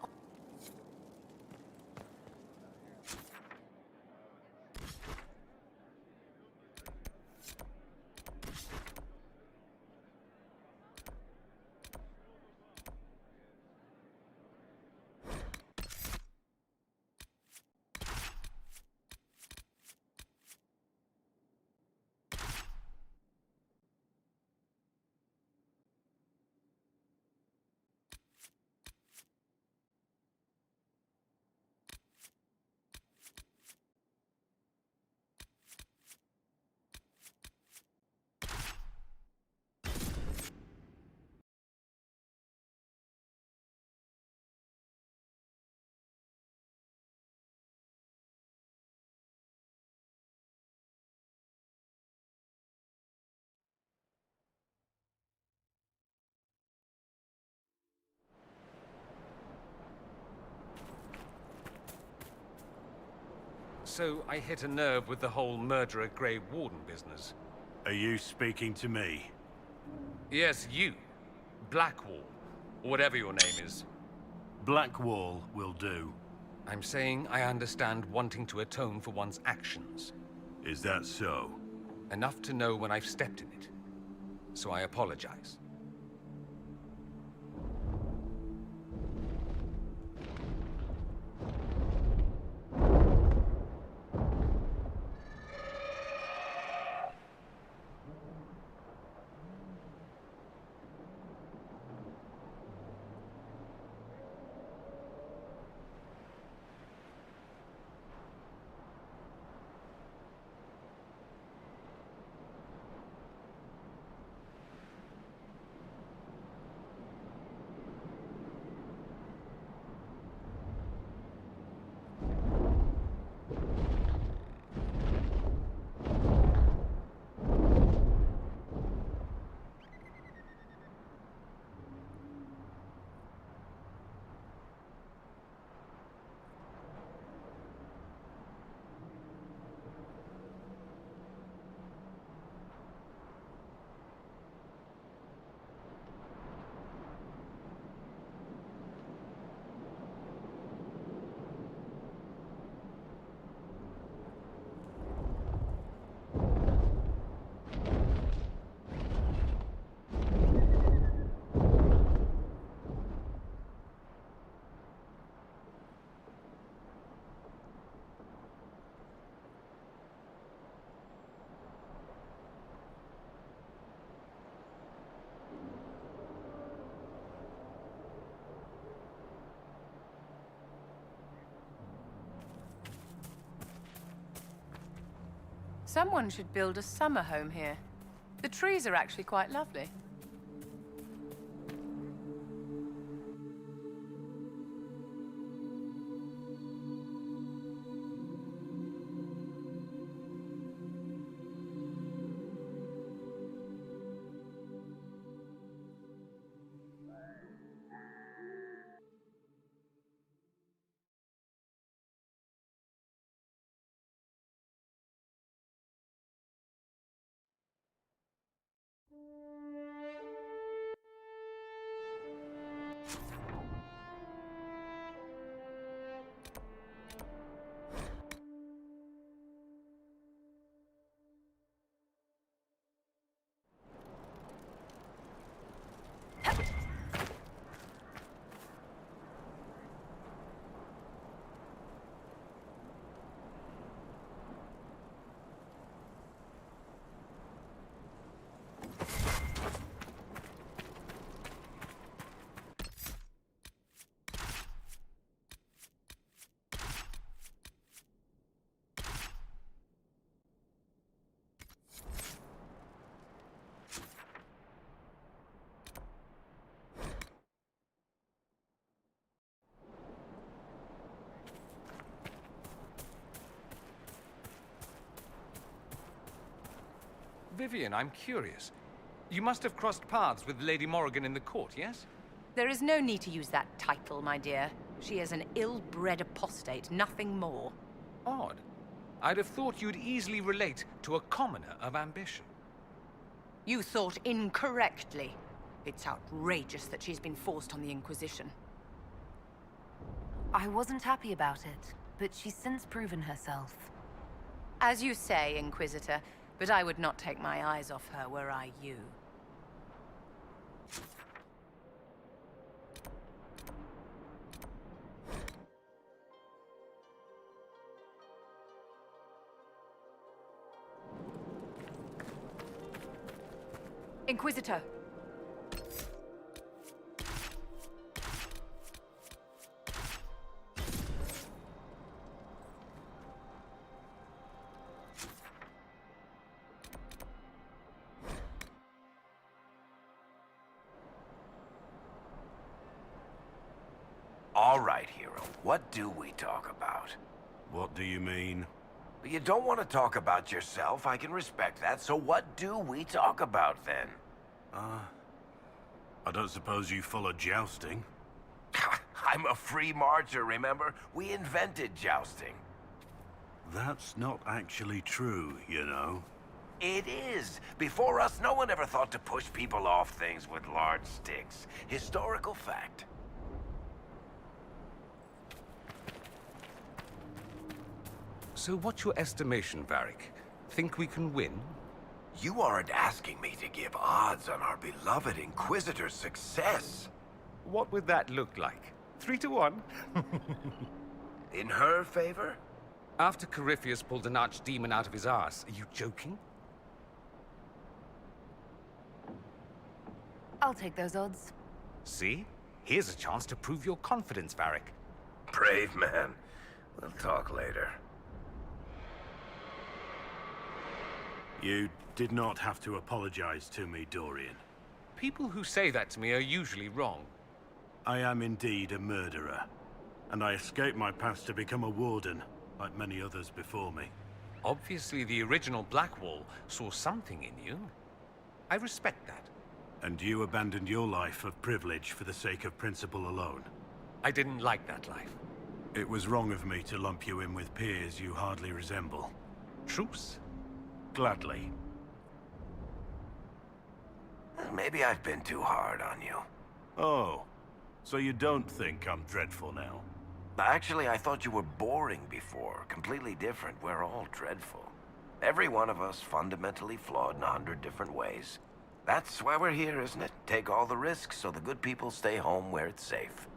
So I hit a nerve with the whole murderer Grey Warden business. Are you speaking to me? Yes, you. Blackwall. Whatever your name is. Blackwall will do. I'm saying I understand wanting to atone for one's actions. Is that so? Enough to know when I've stepped in it. So I apologize. Someone should build a summer home here. The trees are actually quite lovely. Vivian, I'm curious. You must have crossed paths with Lady Morrigan in the court, yes? There is no need to use that title, my dear. She is an ill-bred apostate, nothing more. Odd. I'd have thought you'd easily relate to a commoner of ambition. You thought incorrectly. It's outrageous that she's been forced on the Inquisition. I wasn't happy about it, but she's since proven herself. As you say, Inquisitor, but I would not take my eyes off her were I you. Inquisitor! All right, hero. What do we talk about? What do you mean? You don't want to talk about yourself. I can respect that. So what do we talk about, then? I don't suppose you follow jousting? I'm a free marcher, remember? We invented jousting. That's not actually true, you know. It is. Before us, no one ever thought to push people off things with large sticks. Historical fact. So what's your estimation, Varric? Think we can win? You aren't asking me to give odds on our beloved Inquisitor's success. What would that look like? 3 to 1? In her favor? After Corypheus pulled an archdemon out of his arse, are you joking? I'll take those odds. See? Here's a chance to prove your confidence, Varric. Brave man. We'll talk later. You did not have to apologize to me, Dorian. People who say that to me are usually wrong. I am indeed a murderer, and I escaped my past to become a warden, like many others before me. Obviously, the original Blackwall saw something in you. I respect that. And you abandoned your life of privilege for the sake of principle alone. I didn't like that life. It was wrong of me to lump you in with peers you hardly resemble. Truce? Gladly. Maybe I've been too hard on you. Oh, so you don't think I'm dreadful now? Actually, I thought you were boring before. Completely different. We're all dreadful. Every one of us fundamentally flawed in 100 different ways. That's why we're here, isn't it? Take all the risks so the good people stay home where it's safe.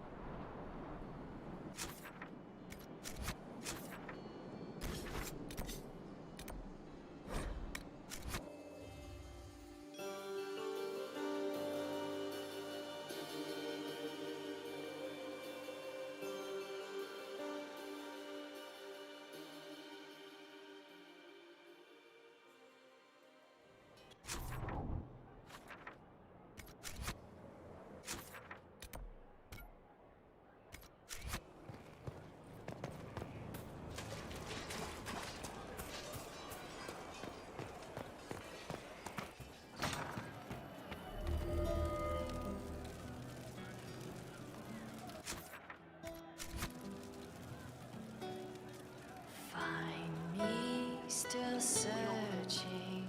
Still searching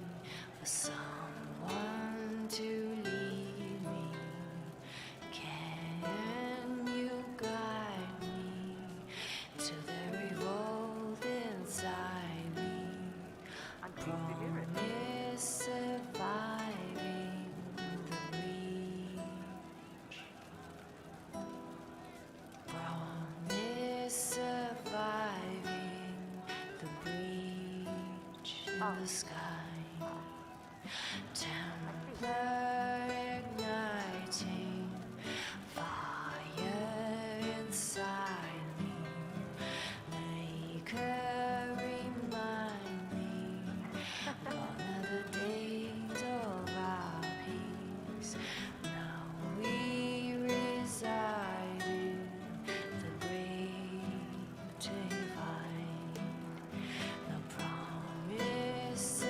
for someone to lead me. Can you guide me to the revolt inside me? Promise surviving the breach. Promise surviving the breach. In the sky, Templar igniting fire inside me. Make her remind me, gone are the days of our peace. Now we reside in the great divide. The promise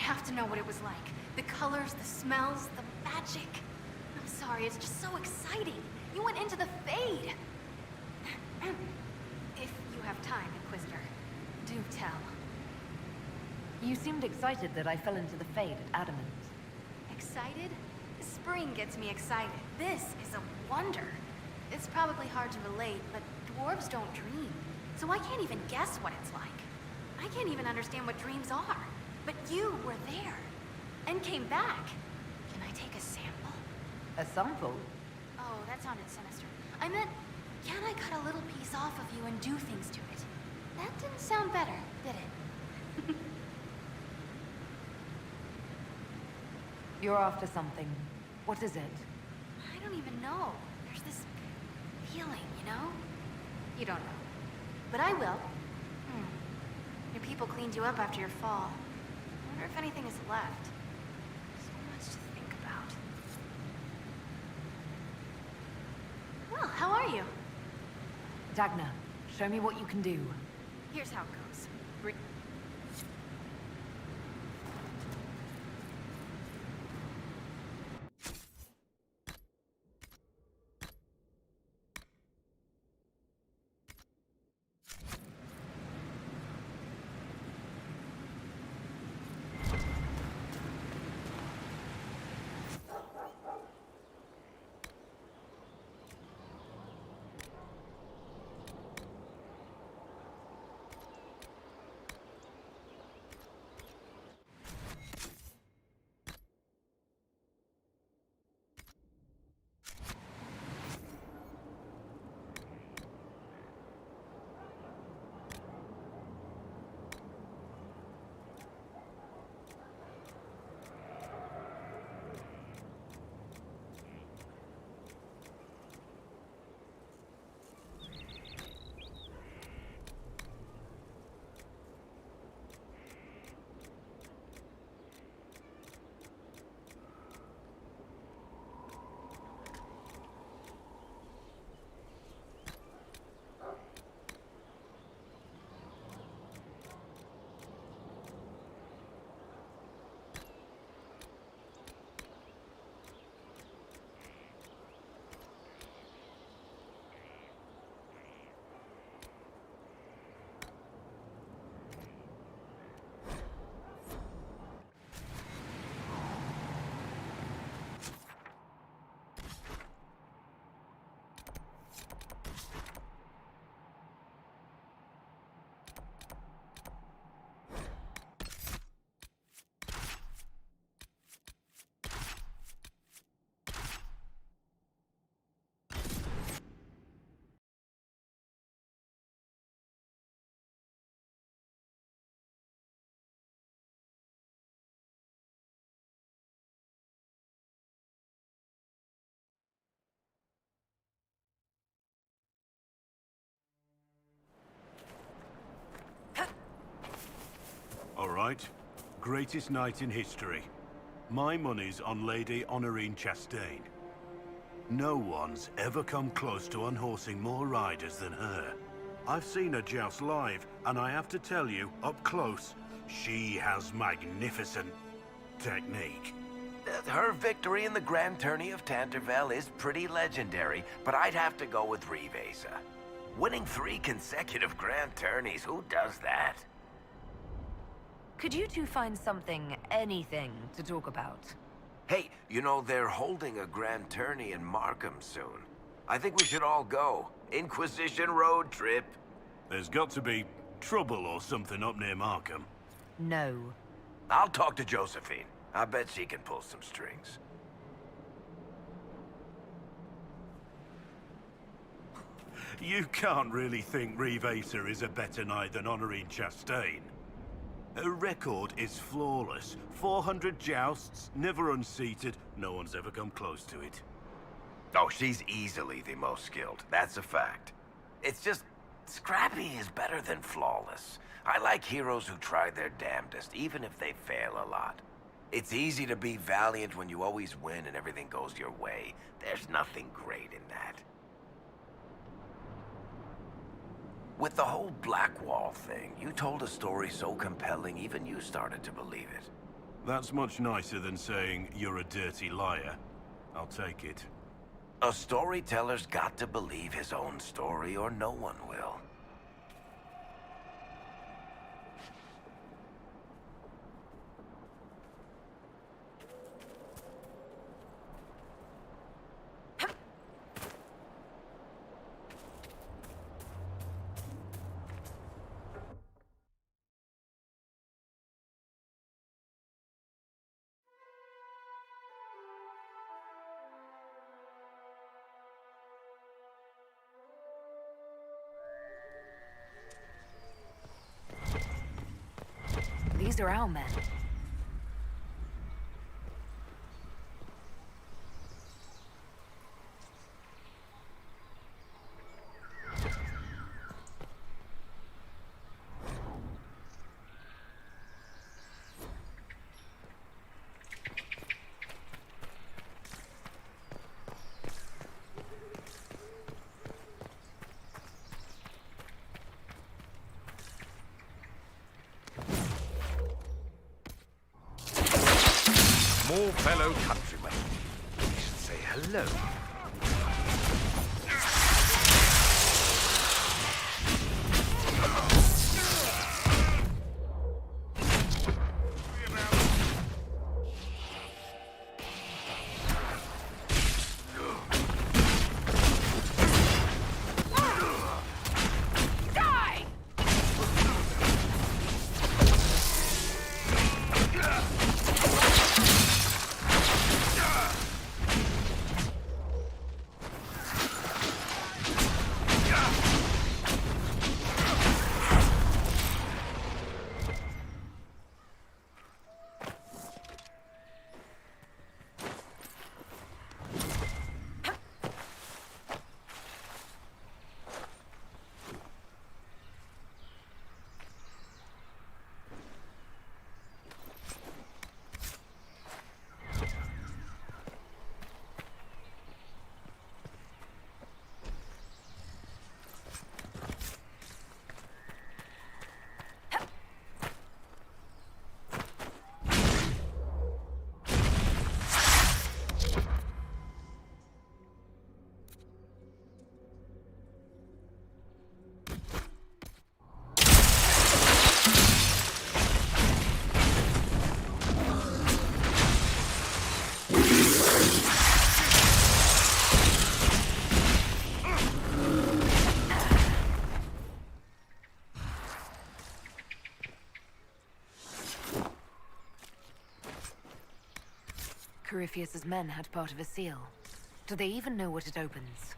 have to know what it was like. The colors, the smells, the magic. I'm sorry, it's just so exciting. You went into the Fade. If you have time, Inquisitor, do tell. You seemed excited that I fell into the Fade at Adamant. Excited? Spring gets me excited. This is a wonder. It's probably hard to relate, but dwarves don't dream. So I can't even guess what it's like. I can't even understand what dreams are. But you were there. And came back. Can I take a sample? A sample? Oh, that sounded sinister. I meant, can I cut a little piece off of you and do things to it? That didn't sound better, did it? You're after something. What is it? I don't even know. There's this feeling, you know? You don't know. But I will. Your people cleaned you up after your fall. I wonder if anything is left. So much to think about. Well, how are you? Dagna, show me what you can do. Here's how it goes. All right. Greatest night in history. My money's on Lady Honorine Chastain. No one's ever come close to unhorsing more riders than her. I've seen her joust live, and I have to tell you, up close, she has magnificent technique. Her victory in the Grand Tourney of Tanterville is pretty legendary, but I'd have to go with Rivesa. Winning 3 consecutive Grand Tourneys, who does that? Could you two find something, anything, to talk about? Hey, you know, they're holding a Grand Tourney in Markham soon. I think we should all go. Inquisition road trip. There's got to be trouble or something up near Markham. No. I'll talk to Josephine. I bet she can pull some strings. You can't really think Rivesa is a better knight than Honorine Chastain. Her record is flawless. 400 jousts, never unseated. No one's ever come close to it. Oh, she's easily the most skilled. That's a fact. It's just, scrappy is better than flawless. I like heroes who try their damnedest, even if they fail a lot. It's easy to be valiant when you always win and everything goes your way. There's nothing great in that. With the whole Blackwall thing, you told a story so compelling even you started to believe it. That's much nicer than saying you're a dirty liar. I'll take it. A storyteller's got to believe his own story or no one will. These are our men. More fellow countrymen. We should say hello. Corypheus's men had part of a seal. Do they even know what it opens?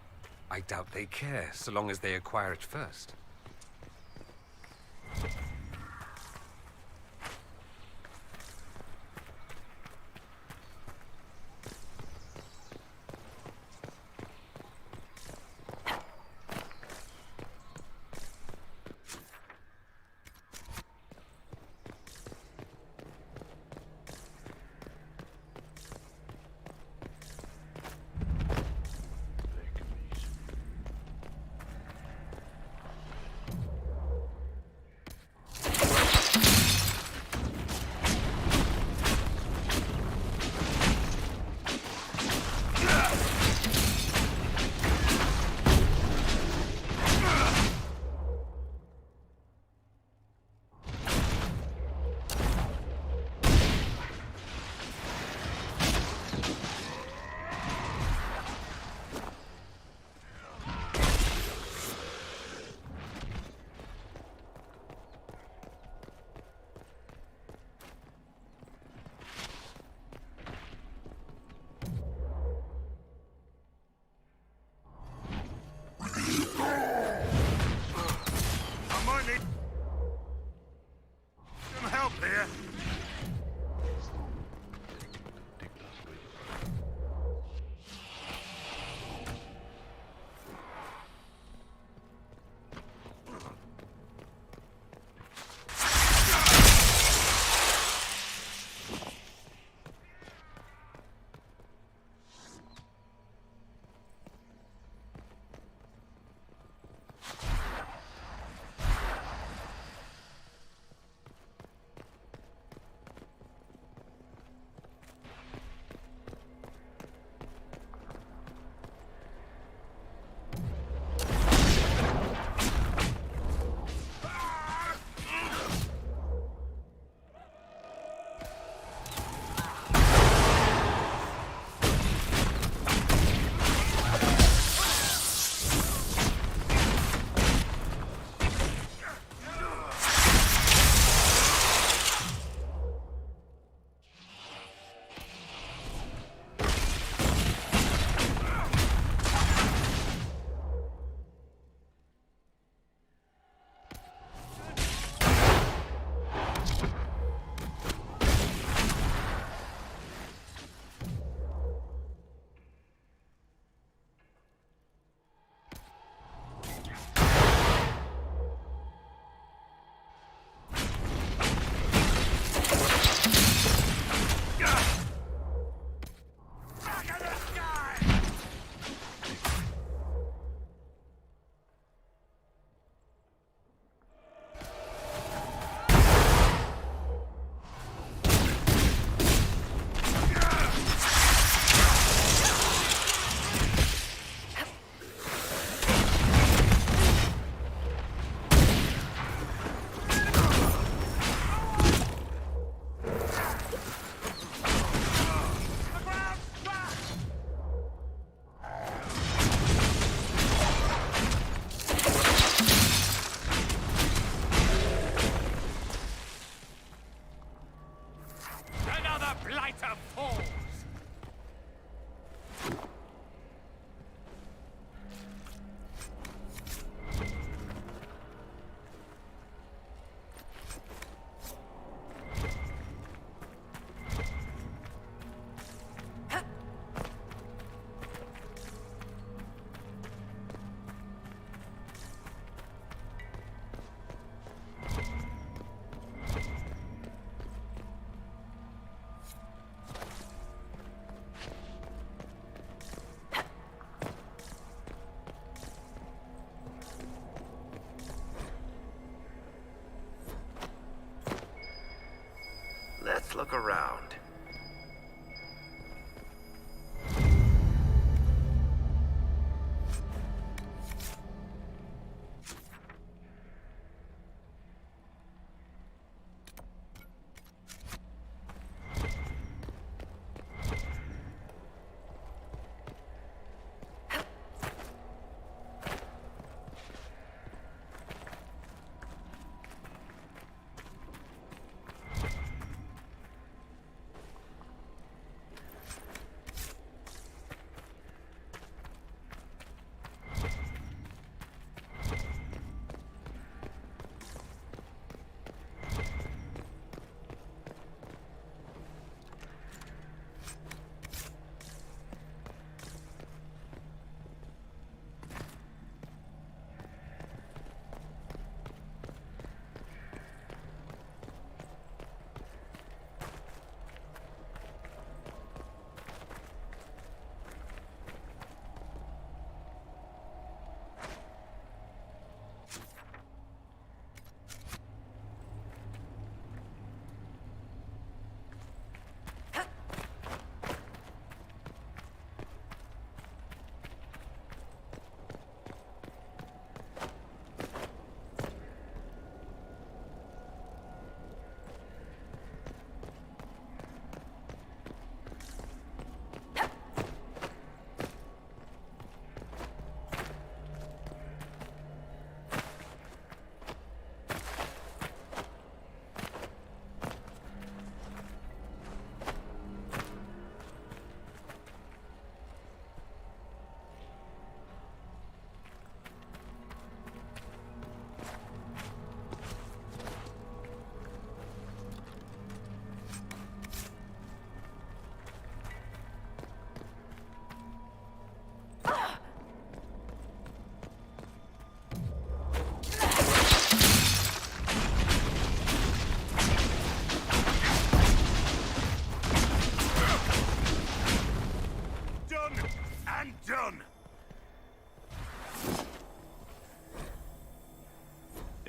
I doubt they care, so long as they acquire it first. falls. Let's look around.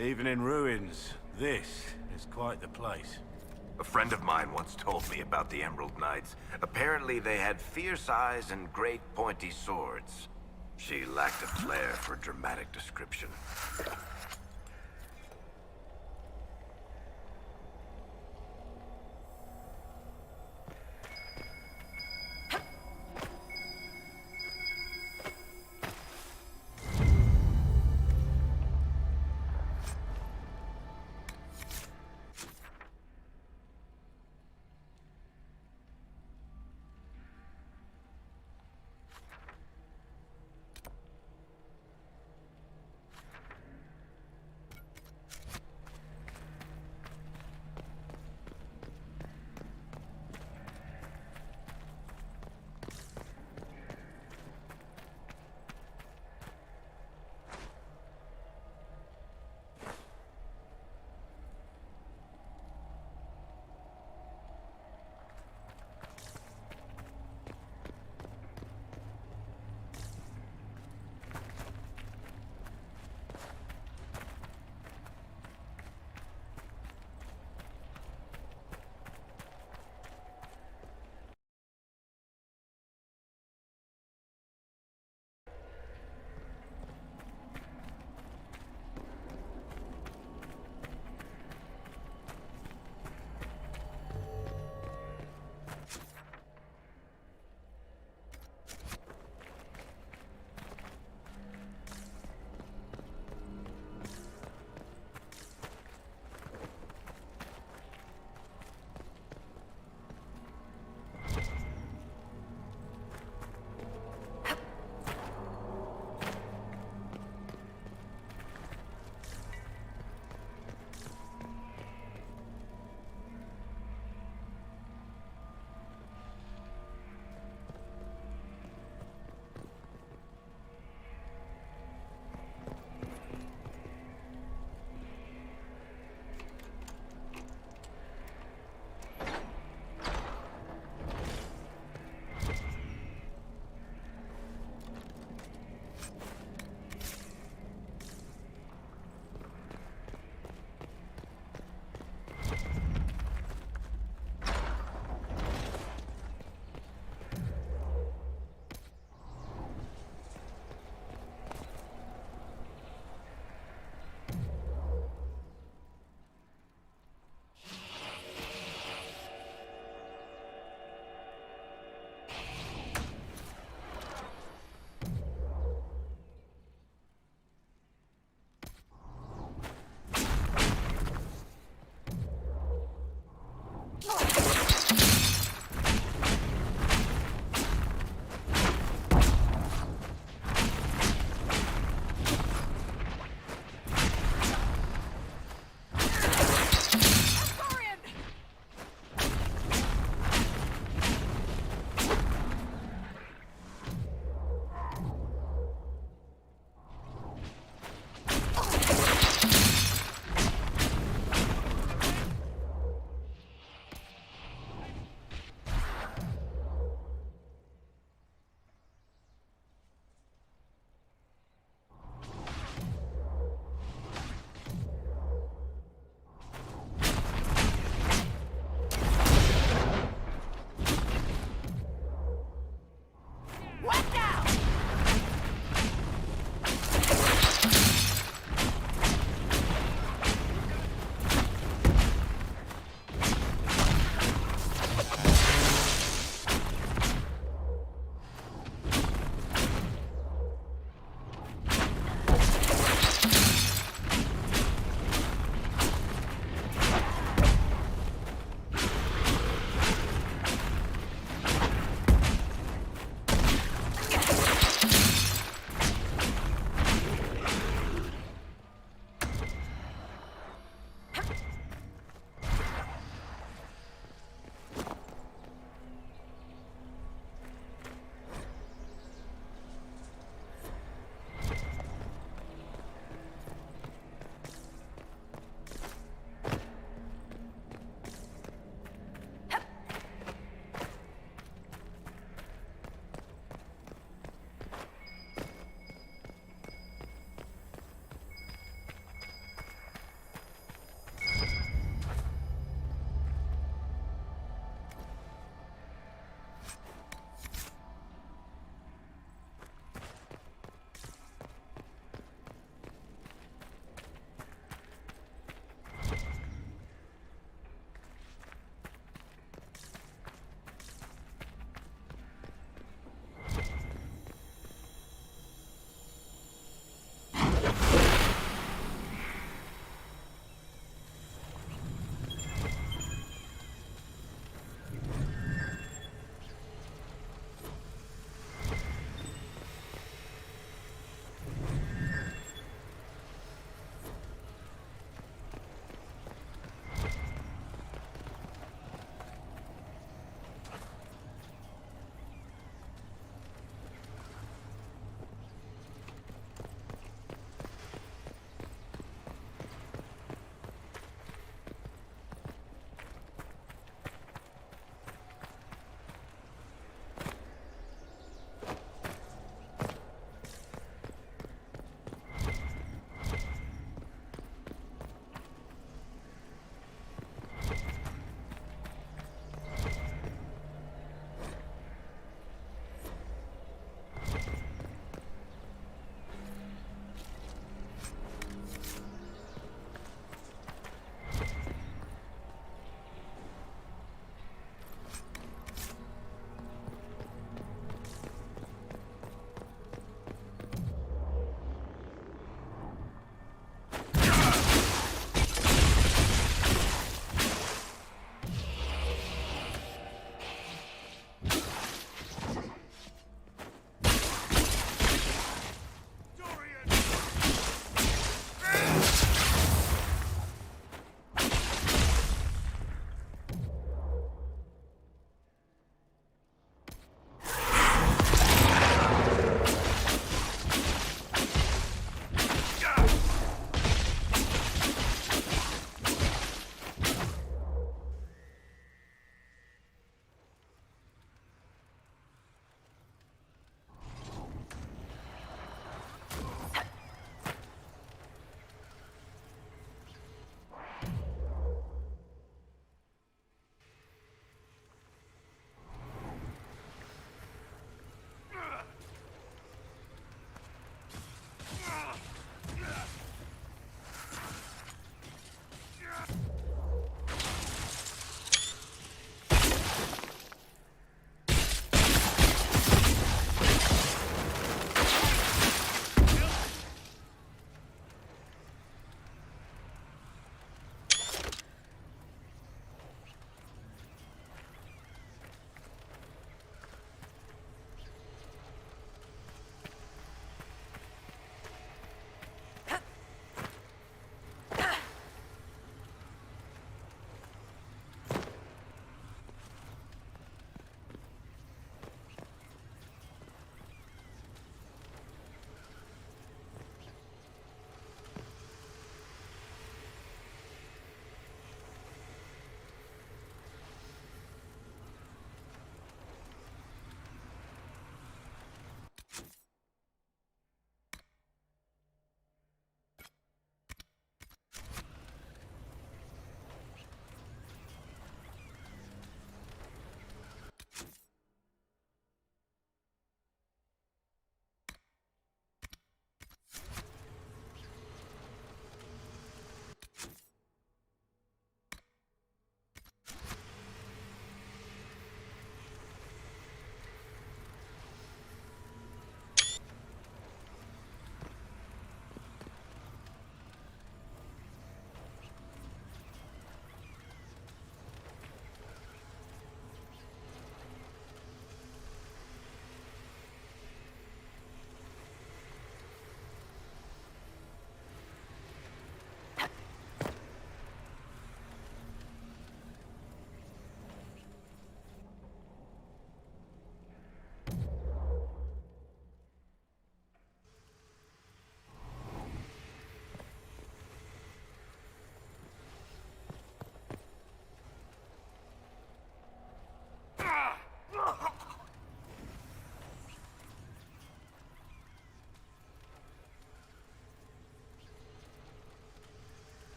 Even in ruins, this is quite the place. A friend of mine once told me about the Emerald Knights. Apparently they had fierce eyes and great pointy swords. She lacked a flair for dramatic description.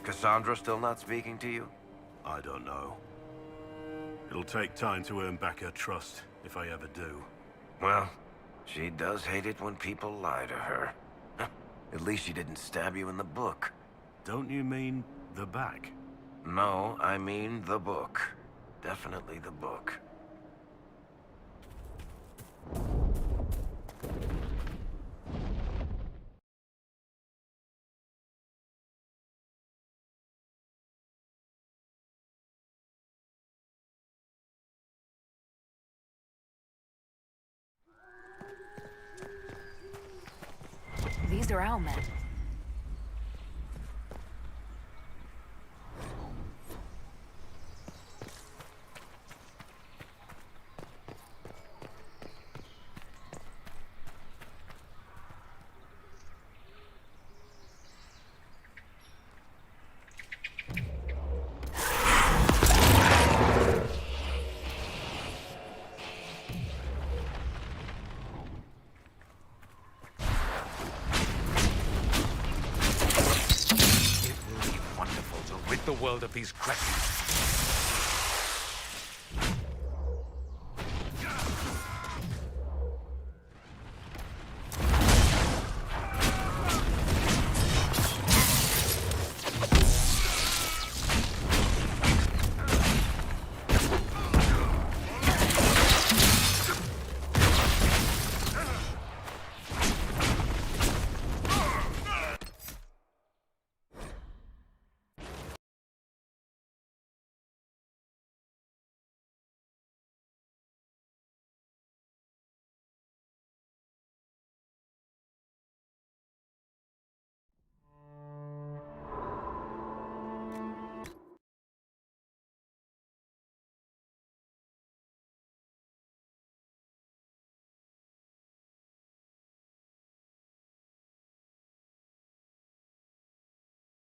Cassandra still not speaking to you? I don't know. It'll take time to earn back her trust, if I ever do. Well, she does hate it when people lie to her. At least she didn't stab you in the book. Don't you mean the back? No, I mean the book. Definitely the book. These are our men. The world of these cretins.